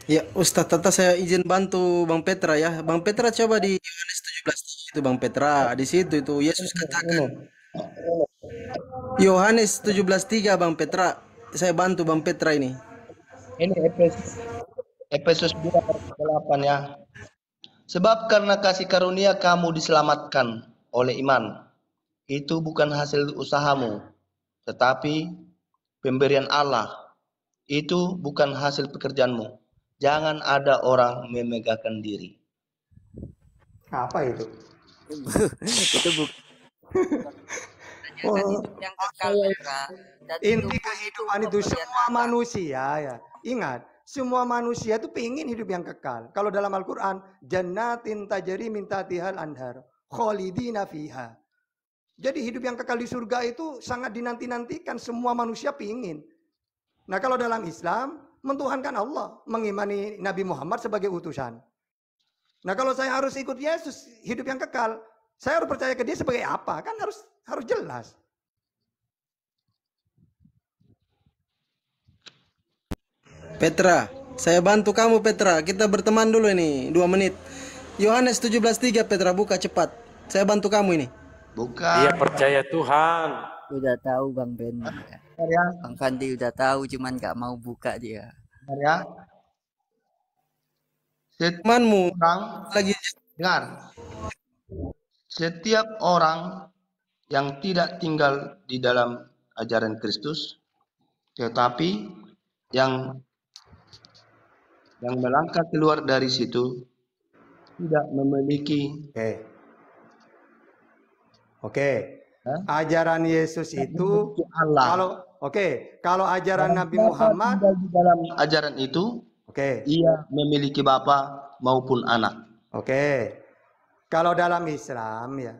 Ya, Ustadz Tata saya izin bantu Bang Petra ya. Bang Petra coba di Yohanes 17 itu Bang Petra. Di situ itu Yesus katakan. Yohanes 17:3 Bang Petra. Saya bantu Bang Petra ini. Ini Efesus 2:8 ya. Sebab karena kasih karunia kamu diselamatkan oleh iman. Itu bukan hasil usahamu, tetapi pemberian Allah. Itu bukan hasil pekerjaanmu. Jangan ada orang memegahkan diri. Apa itu? Itu yang kekal Petra. Inti kehidupan itu semua manusia ya. Ingat, semua manusia itu pingin hidup yang kekal. Kalau dalam Al-Quran, jannatin tajri min tahtihal anhar, khalidina fiha. Jadi hidup yang kekal di surga itu sangat dinanti-nantikan. Semua manusia pingin. Nah kalau dalam Islam, mentuhankan Allah, mengimani Nabi Muhammad sebagai utusan. Nah kalau saya harus ikut Yesus, hidup yang kekal, saya harus percaya ke dia sebagai apa? Kan harus jelas. Petra, saya bantu kamu Petra. Kita berteman dulu ini 2 menit. Yohanes 17:3 Petra, buka cepat. Saya bantu kamu ini. Bukan. Dia percaya Tuhan. udah tahu Bang Ben. Ya. Bang Fandi udah tahu, cuman nggak mau buka dia. Ya. Temanmu Orang lagi Dengar, setiap orang yang tidak tinggal di dalam ajaran Kristus, tetapi yang melangkah keluar dari situ tidak memiliki Oke. Ajaran Yesus itu Allah. kalau ajaran Nabi Siapa Muhammad, tinggal di dalam ajaran itu, ia memiliki bapa maupun anak. Kalau dalam Islam ya,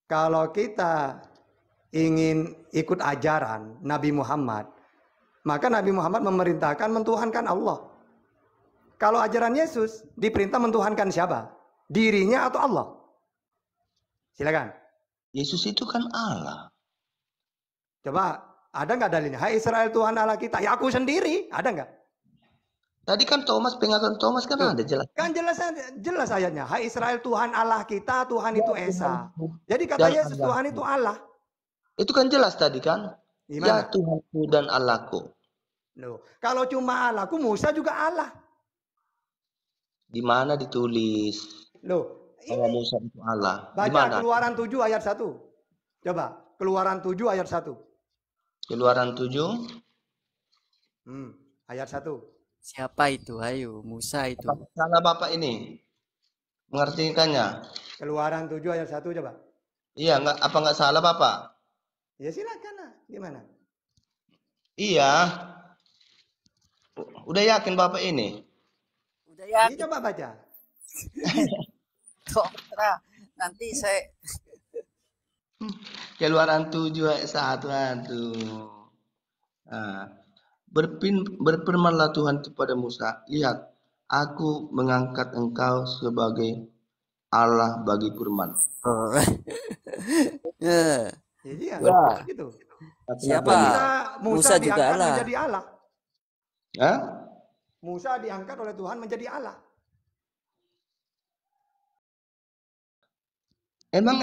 kalau kita ingin ikut ajaran Nabi Muhammad, maka Nabi Muhammad memerintahkan mentuhankan Allah. Kalau ajaran Yesus diperintah mentuhankan siapa? Dirinya atau Allah? Silakan. Yesus itu kan Allah. Coba, ada nggak dalilnya? Hai Israel Tuhan Allah kita. Ya aku sendiri, ada nggak? Tadi kan pengakuan Thomas kan ada jelas. Kan jelas ayatnya. Hai Israel Tuhan Allah kita, Tuhan itu Esa. Jadi kata Yesus Tuhan itu Allah. Itu kan jelas tadi kan? Gimana? Ya Tuhanku dan Allahku. Loh, kalau cuma Allahku, Musa juga Allah. Di mana ditulis? Loh, bahwa Musa itu Allah. Baca Dimana? Keluaran 7 ayat 1. Coba, Keluaran 7 ayat 1. Keluaran 7. Ayat 1. Siapa itu? Ayo, Musa itu. Salah Bapak ini mengartikannya. Keluaran 7 ayat 1 coba. Iya, enggak salah Bapak? Ya silakan lah. Gimana? Iya. Udah yakin Bapak ini? Udah yakin. Ini coba baca. Kontra. Nanti saya Keluaran 7 ayat 1. Aduh. Nah, berfirmanlah Tuhan kepada Musa, lihat, aku mengangkat engkau sebagai Allah bagi Firman. Iya, gitu. Siapa? Musa juga diangkat Allah. menjadi Allah. Hah? Musa diangkat oleh Tuhan menjadi Allah. Emang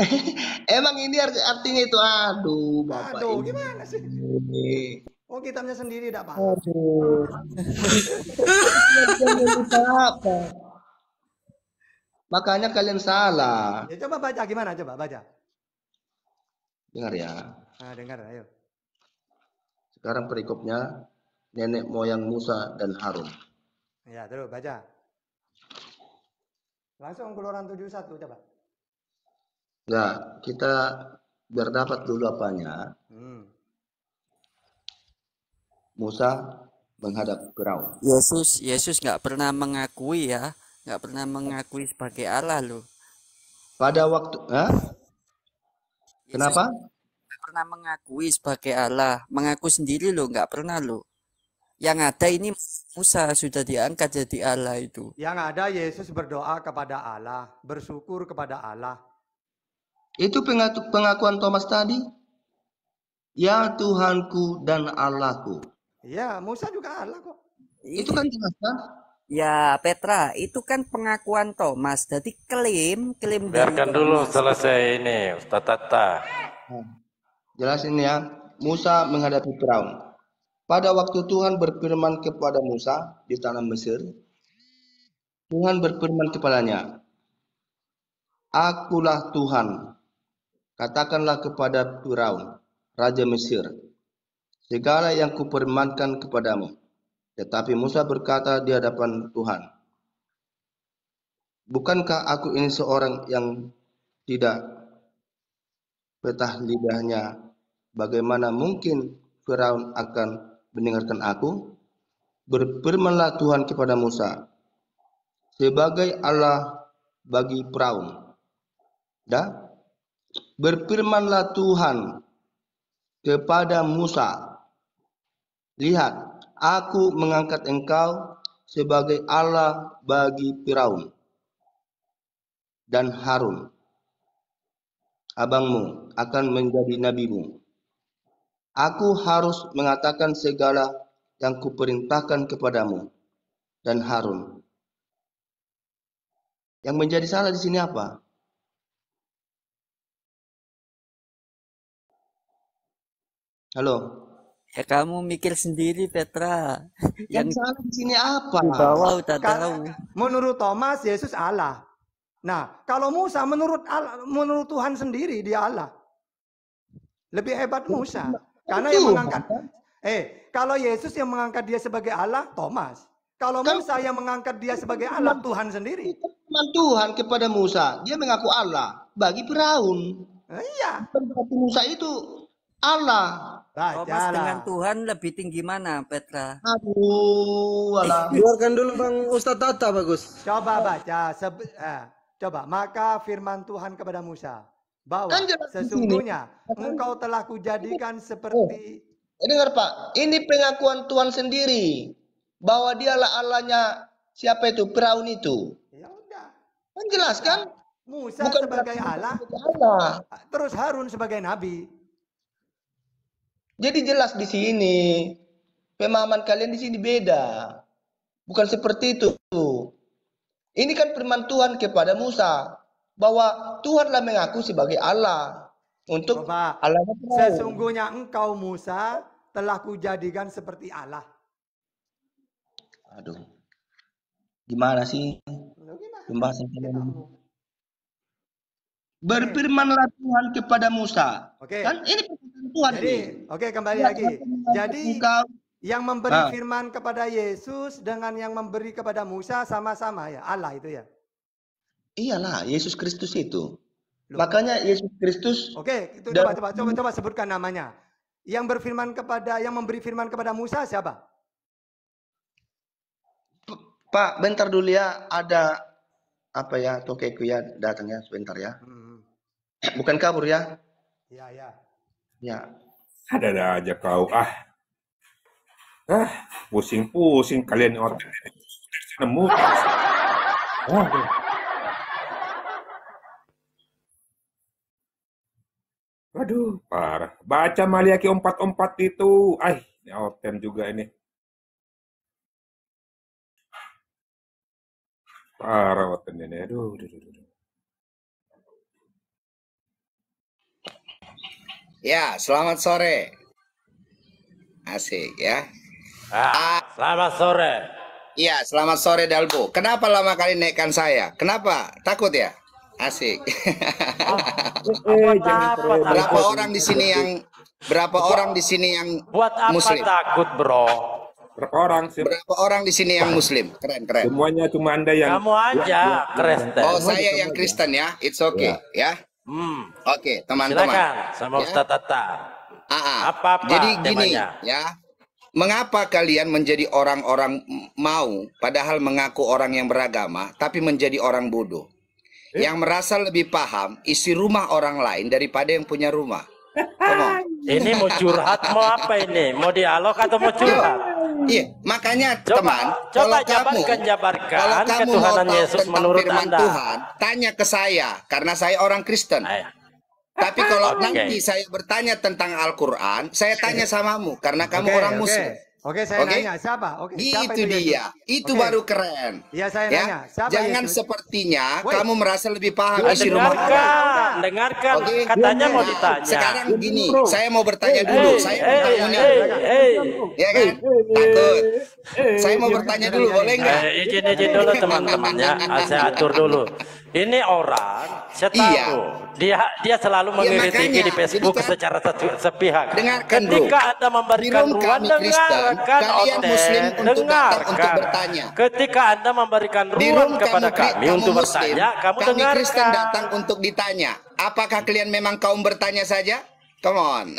ini artinya itu, aduh Bapak. Aduh, ini. gimana sih? Oh, kitabnya sendiri tidak paham. Makanya kalian salah. Ya coba baca gimana? Coba baca. Dengar ya. Nah, dengar, ayo. Sekarang perikopnya nenek moyang Musa dan Harun. Ya, terus baca. Langsung Keluaran 7:1 coba. Enggak, kita biar dapat dulu apanya. Musa menghadap Firaun. Yesus nggak pernah mengakui ya, nggak pernah mengakui sebagai Allah loh. Pada waktu, kenapa? Nggak pernah mengakui sebagai Allah, mengaku sendiri loh, nggak pernah loh. Yang ada ini Musa sudah diangkat jadi Allah itu. Yang ada Yesus berdoa kepada Allah, bersyukur kepada Allah. Itu pengakuan Thomas tadi. Ya Tuhanku dan Allahku. Iya, Musa juga Allah kok. Itu kan jelas kan? Ya Petra, itu kan pengakuan Thomas. Jadi klaim Biarkan dulu selesai ini, Ustaz Tata. Jelasin ya. Musa menghadapi Firaun. Pada waktu Tuhan berfirman kepada Musa di tanah Mesir, Tuhan berfirman kepadanya, Akulah Tuhan. Katakanlah kepada Firaun, Raja Mesir, segala yang kupirmankan kepadamu. Tetapi Musa berkata di hadapan Tuhan, bukankah aku ini seorang yang tidak petah lidahnya? Bagaimana mungkin Firaun akan mendengarkan aku? Berfirmanlah Tuhan kepada Musa, sebagai Allah bagi Firaun. Berfirmanlah Tuhan kepada Musa, lihat, aku mengangkat engkau sebagai Allah bagi Firaun dan Harun, abangmu akan menjadi nabimu. Aku harus mengatakan segala yang kuperintahkan kepadamu dan Harun. Yang menjadi salah di sini apa? Halo. Ya kamu mikir sendiri Petra. Yang salah di sini apa? Di bawah udah tahu. Menurut Thomas, Yesus Allah. Nah, kalau Musa menurut Tuhan sendiri dia Allah. Lebih hebat Musa. Karena yang mengangkat. Kalau Yesus yang mengangkat dia sebagai Allah, Thomas. Kalau Musa yang mengangkat dia sebagai Allah, Tuhan sendiri. Firman Tuhan kepada Musa, dia mengaku Allah bagi Firaun. Iya. Berarti Musa itu Allah. Thomas dengan Tuhan lebih tinggi mana, Petra? Aduh, alah. Keluarkan dulu Bang Ustadz Tata, bagus. Coba baca. Coba, maka firman Tuhan kepada Musa. Bahwa sesungguhnya engkau telah kujadikan seperti... Dengar Pak, ini pengakuan Tuhan sendiri. Bahwa dialah Allahnya siapa itu? Firaun itu. Ya udah. Kan jelas kan? Musa Bukan sebagai Allah, terus Harun sebagai nabi. Jadi jelas di sini. Pemahaman kalian di sini beda. Bukan seperti itu. Ini kan firman Tuhan kepada Musa. Bahwa Tuhanlah mengaku sebagai Allah. Untuk Allahnya Firaun. Sesungguhnya engkau Musa telah kujadikan seperti Allah. Aduh. Gimana sih? Pembahasan kalian. Berfirmanlah Tuhan kepada Musa. Kan ini perkataan Tuhan. Jadi, kembali lagi. Jadi yang memberi firman kepada Yesus dengan yang memberi kepada Musa sama-sama ya, Allah itu ya. Iyalah, Yesus Kristus itu. Makanya Yesus Kristus. Itu coba sebutkan namanya. Yang memberi firman kepada Musa siapa? Pak, bentar dulu ya, ada apa ya, tokeku ya datang ya, sebentar ya. Bukan kabur ya? Iya. Ya. Ada aja kau. Pusing-pusing kalian orang nemu. Waduh, parah. Baca Maliaki 4:4 itu. Ini outtem juga ini. Parah outtem ini. Aduh. Ya, selamat sore. Asik ya. Selamat sore. Iya, selamat sore Dalbo. Kenapa lama kali naikkan saya? Kenapa? Takut ya? Asik. Berapa orang di sini yang buat apa Muslim? Takut, bro? Berapa orang sih? Berapa orang di sini yang Muslim? Keren. Semuanya cuma Anda yang... Kamu aja Kristen. Oh, saya yang Kristen ya. It's okay ya. Oke, teman-teman. Silakan sama Ustadz Tata. Apa-apa Jadi gini temanya? ya. Mengapa kalian menjadi orang-orang mau padahal mengaku orang yang beragama tapi menjadi orang bodoh? Yang merasa lebih paham isi rumah orang lain daripada yang punya rumah. Ini mau curhat mau apa ini? Mau dialog atau mau curhat? Iya, makanya coba jabarkan ketuhanan Yesus menurut Anda. Tuhan, tanya ke saya karena saya orang Kristen. Tapi kalau nanti saya bertanya tentang Al-Quran, saya tanya samamu karena kamu orang Muslim. Saya nanya siapa? Siapa itu dia. Itu baru keren. Iya, saya nanya. Siapa Jangan Yesus? Sepertinya kamu merasa lebih paham isi rumah. Dengarkan. Katanya mau ditanya. Sekarang gini, saya mau bertanya dulu. Saya bertanya. Ya kan? Takut. Saya mau bertanya dulu, boleh nggak? Izin dulu teman-teman ya. Saya atur dulu. Ini orang, saya tahu dia selalu mengkritiki di Facebook secara sepihak. Ketika Anda memberikan ruang, dengarkan Muslim untuk bertanya. Ketika Anda memberikan ruang kepada kami untuk bertanya, kamu dengarkan. Kristen datang untuk ditanya. Apakah kalian memang kaum bertanya saja? Come on.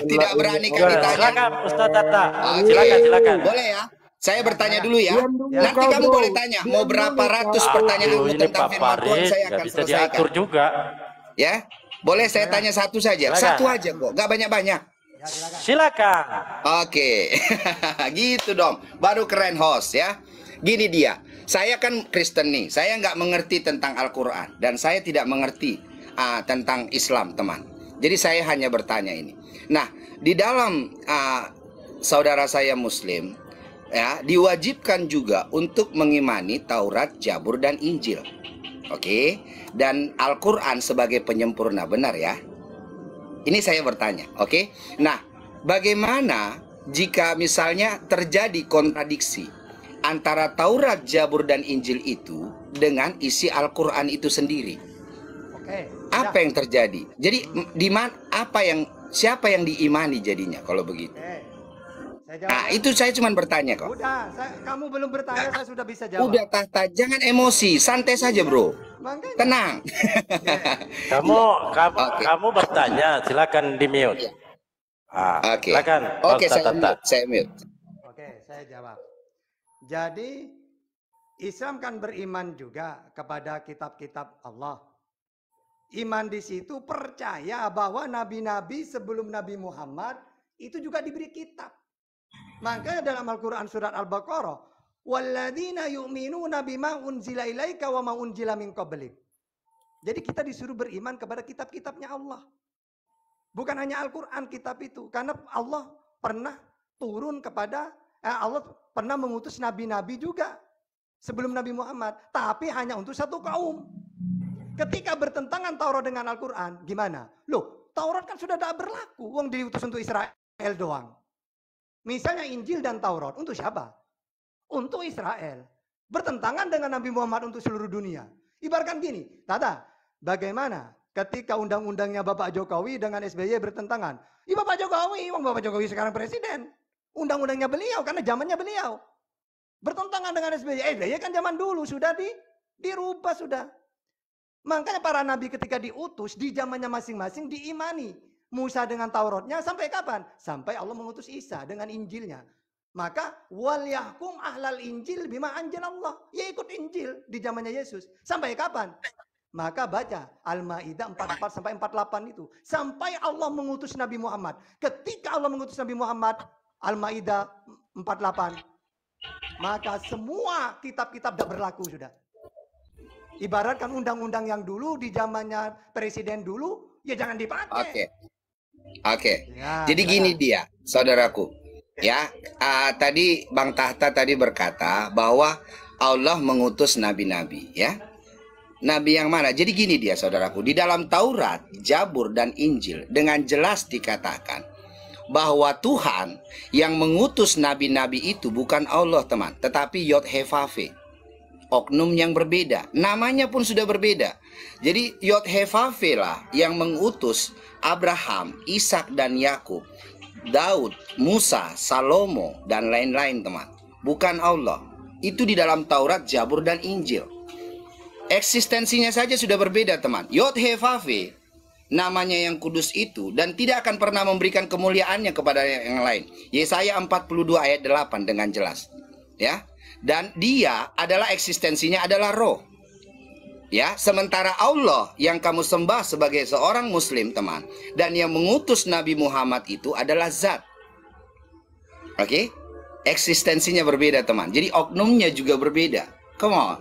Tidak berani kali ditanya. Silakan Ustaz Tata. Silakan. Boleh ya? Saya bertanya dulu ya. Nanti kamu boleh tanya mau berapa ratus pertanyaan tentang firman Tuhan, saya akan bisa selesaikan. diatur juga. Ya, boleh saya tanya satu saja. Satu aja kok, nggak banyak-banyak. Silakan. Oke, gitu dong. Baru keren host ya. Gini dia. Saya kan Kristen nih. Saya nggak mengerti tentang Al-Quran dan saya tidak mengerti tentang Islam, teman. Jadi saya hanya bertanya ini. Nah, di dalam saudara saya Muslim. Ya, diwajibkan juga untuk mengimani Taurat, Zabur, dan Injil. Oke, dan Al-Quran sebagai penyempurna, benar ya? Ini saya bertanya, oke? Nah, bagaimana jika misalnya terjadi kontradiksi antara Taurat, Zabur, dan Injil itu dengan isi Al-Quran itu sendiri. Oke. Apa yang terjadi? Jadi siapa yang diimani jadinya kalau begitu? Nah, itu saya cuma bertanya kok. Udah, kamu belum bertanya, saya sudah bisa jawab. Udah, Tahta, jangan emosi, santai saja, bro. Tenang. Kamu bertanya, silakan di mute. Oke. Silakan. Oke, saya mute. Oke, saya jawab. Jadi Islam kan beriman juga kepada kitab-kitab Allah. Iman di situ percaya bahwa nabi-nabi sebelum Nabi Muhammad itu juga diberi kitab. Makanya dalam Al-Quran surat Al-Baqarah, walladzina yu'minuna bima unzila ilaika wa ma unzila min qablik. Jadi kita disuruh beriman kepada kitab-kitabnya Allah. Bukan hanya Al-Quran kitab itu, karena Allah pernah turun kepada Allah pernah mengutus nabi-nabi juga sebelum Nabi Muhammad, tapi hanya untuk satu kaum. Ketika bertentangan Taurat dengan Al-Quran, gimana? Loh, Taurat kan sudah tidak berlaku, wong diutus untuk Israel doang. Misalnya Injil dan Taurat, untuk siapa? Untuk Israel. Bertentangan dengan Nabi Muhammad untuk seluruh dunia. Ibaratkan gini, Tata, bagaimana ketika undang-undangnya Bapak Jokowi dengan SBY bertentangan? Ya Bapak Jokowi, Bapak Jokowi sekarang presiden. Undang-undangnya beliau, karena zamannya beliau. Bertentangan dengan SBY. SBY kan zaman dulu, sudah dirubah sudah. Makanya para nabi ketika diutus, di zamannya masing-masing diimani. Musa dengan Tauratnya sampai kapan? Sampai Allah mengutus Isa dengan Injilnya. Maka wal yahkum ahlal Injil bima anjalallah. Ya ikut Injil di zamannya Yesus. Sampai kapan? Maka baca Al-Maidah 44 sampai 48 itu. Sampai Allah mengutus Nabi Muhammad. Ketika Allah mengutus Nabi Muhammad, Al-Maidah 48. Maka semua kitab-kitab sudah berlaku sudah. Ibaratkan undang-undang yang dulu di zamannya presiden dulu, ya jangan dipakai. Oke. Ya, jadi gini dia, saudaraku. Ya, tadi Bang Tahta tadi berkata bahwa Allah mengutus nabi-nabi, ya. Nabi yang mana? Jadi gini dia, saudaraku. Di dalam Taurat, Zabur, dan Injil dengan jelas dikatakan bahwa Tuhan yang mengutus nabi-nabi itu bukan Allah, teman, tetapi Yod-Heh-Vaveh. Oknum yang berbeda, namanya pun sudah berbeda. Jadi Yod-Heh-Vaveh lah yang mengutus Abraham, Ishak dan Yakub, Daud, Musa, Salomo dan lain-lain, teman. Bukan Allah. Itu di dalam Taurat, Zabur dan Injil. Eksistensinya saja sudah berbeda, teman. Yod-Heh-Vaveh namanya yang kudus itu dan tidak akan pernah memberikan kemuliaannya kepada yang lain. Yesaya 42 ayat 8 dengan jelas. Ya. Dan dia adalah eksistensinya adalah roh. Ya, sementara Allah yang kamu sembah sebagai seorang muslim, teman, dan yang mengutus Nabi Muhammad itu adalah zat. Oke? Eksistensinya berbeda, teman. Jadi oknumnya juga berbeda. Come on.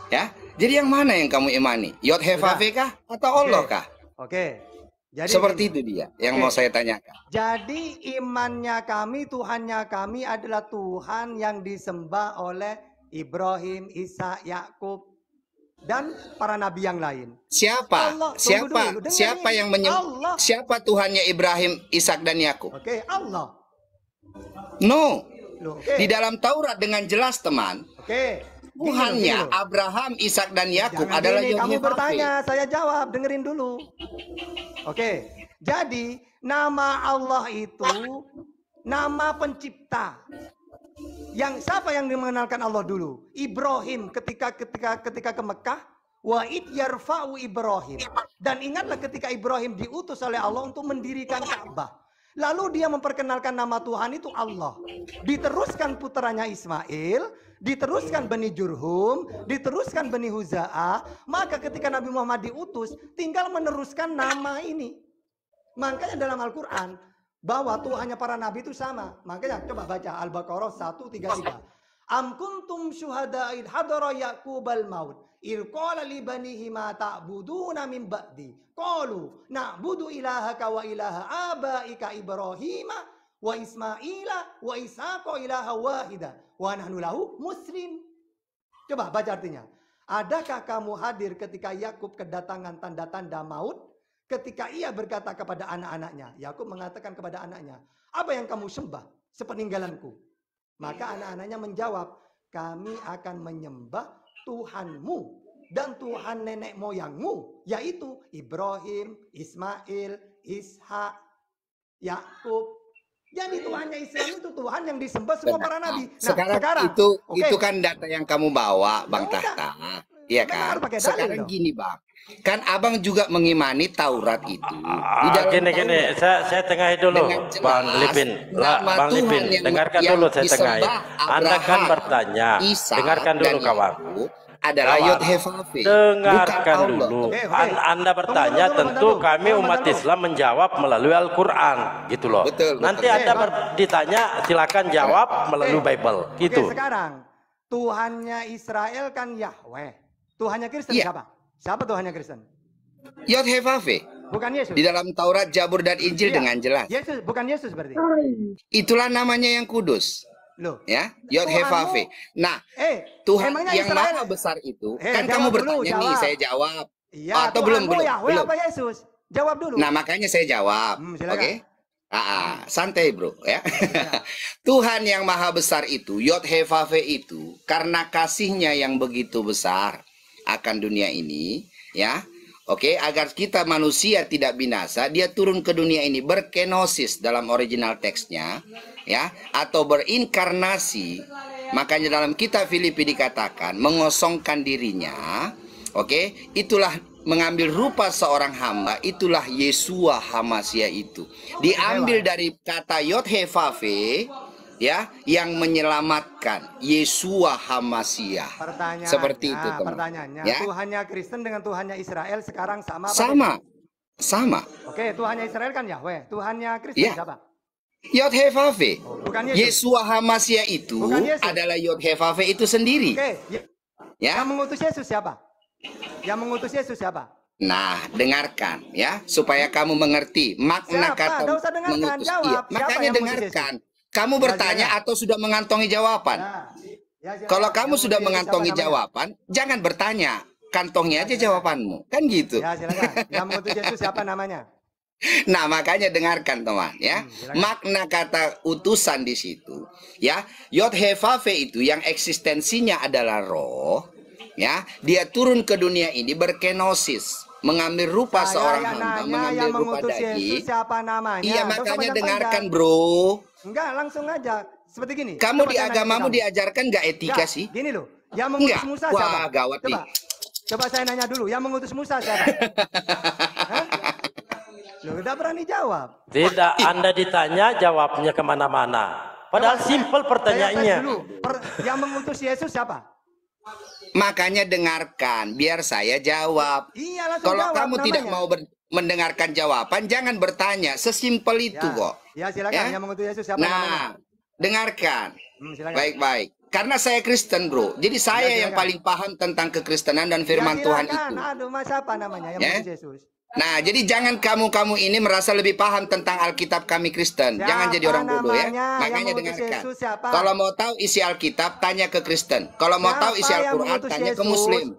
Ya. Jadi yang mana yang kamu imani? Yod-Heh-Vaveh kah atau Allah kah? Oke. Jadi seperti itu dia yang mau saya tanyakan. Jadi imannya kami, Tuhannya kami adalah Tuhan yang disembah oleh Ibrahim, Isa, Yakub, dan para nabi yang lain. Siapa? Allah, Siapa yang menyembah? Siapa Tuhannya Ibrahim, Ishak dan Yakub? Oke, Allah. No. Okay. Di dalam Taurat dengan jelas, teman. Oke. Tuhannya Abraham, Ishak dan Yakub adalah Yod-Heh-Vaveh. Kamu bertanya, saya jawab, dengerin dulu. Oke. Jadi nama Allah itu nama pencipta. Yang siapa yang mengenalkan Allah dulu? Ibrahim ketika ke Mekah, wa id yarfa'u Ibrahim. Dan ingatlah ketika Ibrahim diutus oleh Allah untuk mendirikan Ka'bah. Lalu dia memperkenalkan nama Tuhan itu Allah. Diteruskan putranya Ismail, diteruskan Bani Jurhum, diteruskan Bani Huza'ah. Maka ketika Nabi Muhammad diutus, tinggal meneruskan nama ini. Makanya dalam Al-Quran, bahwa Tuhannya para nabi itu sama. Makanya coba baca Al-Baqarah 133. Am kuntum syuhada id hadara Yaqubal maut. Il qala li banihi ma ta'buduna min ba'di. Qalu na'budu ilahaka wa ilaha abaika Ibrahima wa Ismaila wa Ishaqa ilaha wahida wa nahnu lahu muslim. Coba baca artinya. Adakah kamu hadir ketika Yakub kedatangan tanda-tanda maut? Ketika ia berkata kepada anak-anaknya, Yakub mengatakan kepada anaknya, apa yang kamu sembah sepeninggalanku? Maka anak-anaknya menjawab, kami akan menyembah Tuhanmu dan Tuhan nenek moyangmu, yaitu Ibrahim, Ismail, Ishak, Yakub. Jadi Tuhannya Islam itu Tuhan yang disembah semua para nabi. Nah, sekarang itu kan data yang kamu bawa, Bang Tahta. Iya kan? Sekarang gini, Bang. Kan Abang juga mengimani Taurat itu. Gini, saya tengahi dulu, Bang Lipin. Bang Lipin, dengarkan dulu saya tengahi. Anda kan bertanya, dengarkan dulu kawan. Adalah Yod-Heh-Vav-He. Dengarkan dulu. Anda bertanya, tentu kami umat Islam menjawab melalui Al-Quran, gitu loh. Nanti Anda ditanya, silakan jawab melalui Bible. Gitu. Sekarang Tuhannya Israel kan Yahweh. Tuhannya Kristen siapa? Siapa Tuhannya Kristen? Yod-Heh-Vav-He. Bukan Yesus. Di dalam Taurat, Jabur, dan Injil dengan jelas. Yesus, bukan Yesus berarti. Itulah namanya yang kudus. Loh. Ya, Yod-Heh-Vav-He. Nah, Tuhan yang Israel, maha besar itu, kan kamu bertanya nih, saya jawab. Iya, atau belum? Yahweh apa Yesus? Jawab dulu. Nah, makanya saya jawab. Oke? Santai bro ya. Tuhan yang maha besar itu, Yod-Heh-Vav-He itu, karena kasihnya yang begitu besar akan dunia ini, ya. Oke, agar kita manusia tidak binasa, dia turun ke dunia ini berkenosis dalam original teksnya, ya, atau berinkarnasi. Makanya dalam kitab Filipi dikatakan mengosongkan dirinya. Oke, itulah mengambil rupa seorang hamba, itulah Yeshua HaMashiach itu. Diambil dari kata Yod-Heh-Vav-He, ya, yang menyelamatkan, Yeshua HaMashiach. Seperti itu, teman. Pertanyaannya, ya? Tuhannya Kristen dengan Tuhannya Israel sekarang sama apa? Sama. Oke, Tuhannya Israel kan Yahweh. Tuhannya Kristen siapa? Yod-Heh-Vav-He. Bukan Yesus. Yeshua HaMashiach itu adalah Yod-Heh-Vav-He itu sendiri. Oke. Ya? Yang mengutus Yesus siapa? Yang mengutus Yesus siapa? Nah, dengarkan ya, supaya kamu mengerti makna kata mengutus. Makanya dengarkan. Kamu bertanya atau sudah mengantongi jawaban? Kalau kamu sudah mengantongi jawaban, jangan bertanya, kantongi aja jawabanmu, kan gitu. Ya, silakan. Yang mengutus Yesus siapa namanya? Nah, makanya dengarkan teman ya. Makna kata utusan di situ, ya. Yod-Heh-Vav-He itu yang eksistensinya adalah roh, ya. Dia turun ke dunia ini berkenosis, mengambil rupa seorang hamba, mengambil rupa daging. Siapa namanya? Iya, makanya dengarkan, bro. Enggak, langsung aja. Seperti gini. Kamu di agamamu diajarkan nggak etika sih? Gini loh. Yang mengutus Musa siapa? Wah, gawat nih. Coba saya nanya dulu, yang mengutus Musa siapa? Loh, udah berani jawab. Tidak, Anda ditanya jawabnya kemana-mana. Padahal simpel pertanyaannya. Yang mengutus Yesus siapa? Makanya dengarkan, biar saya jawab. Iya, kalau jawab, kamu tidak mau mendengarkan jawaban, jangan bertanya. Sesimpel itu kok. Ya, silakan. Yang mengutus Yesus siapa namanya? Dengarkan. Baik-baik. Karena saya Kristen, bro. Jadi saya yang paling paham tentang kekristenan dan firman Tuhan itu. Aduh, mas siapa namanya yang mengutus Yesus? Nah, jadi jangan kamu ini merasa lebih paham tentang Alkitab kami Kristen. Jangan jadi orang bodoh ya. Makanya dengarkan. Kalau mau tahu isi Alkitab, tanya ke Kristen. Kalau mau tahu isi Al-Quran, tanya ke Muslim.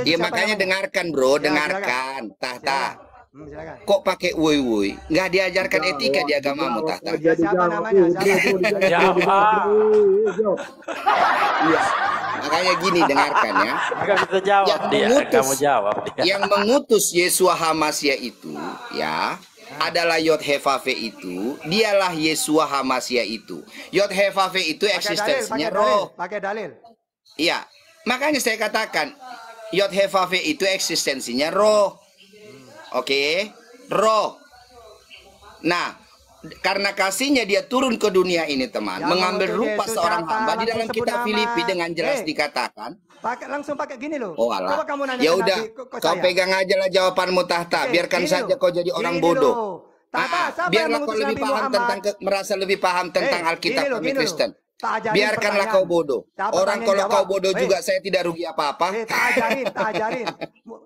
Ya, makanya dengarkan, bro. Dengarkan. Tahta. Kok pakai woi? Nggak diajarkan etika di agamamu, Tahta. Siapa namanya? Makanya gini, dengarkan ya. Bisa jawab yang mengutus Yeshua HaMashiach itu, ya, adalah Yod-Heh-Vav-He itu. Dialah Yeshua HaMashiach itu. Yod-Heh-Vav-He itu eksistensinya roh. Pakai dalil. Iya. Makanya saya katakan Yod-Heh-Vav-He itu eksistensinya roh. Oke, roh. Nah, karena kasihnya dia turun ke dunia ini, teman, mengambil rupa seorang hamba. Di dalam kitab Filipi dengan jelas dikatakan. Langsung pakai gini loh. Oh alah. Ya udah, kau pegang aja lah jawabanmu, Tahta. Biarkan saja kau jadi orang bodoh. Biarlah kau lebih paham merasa lebih paham tentang Alkitab kami Kristen. Biarkanlah kau bodoh. Orang kalau kau bodoh juga saya tidak rugi apa-apa. Tak ajarin.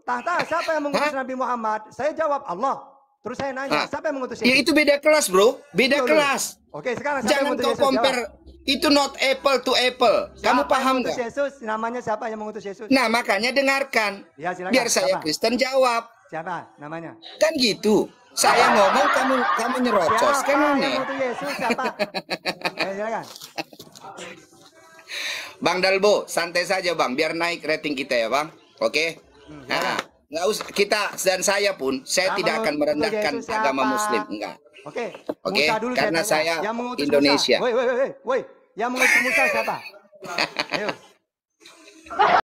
Tahta, siapa yang mengutus Nabi Muhammad? Saya jawab Allah. Terus saya nanya, siapa yang mengutus Yesus? Ya itu beda kelas, bro. Beda kelas. Oke, sekarang jangan kau compare. Itu not apple to apple. Kamu paham nggak? Yesus, namanya siapa yang mengutus Yesus? Nah, makanya dengarkan. Ya, silakan. Biar saya Kristen jawab. Siapa namanya? Kan gitu. Saya ngomong, kamu nyerocos. Kan aneh. Yang mengutus Yesus siapa? Silakan. Bang Dalbo, santai saja Bang, biar naik rating kita ya Bang. Oke? Nah, nggak usah kita dan saya pun, saya tidak akan merendahkan agama Muslim, enggak. Oke. Oke, Musa dulu karena tanya. saya Yang mengutus Indonesia. Musa. Woi, yang mengutus Musa siapa? Ayo.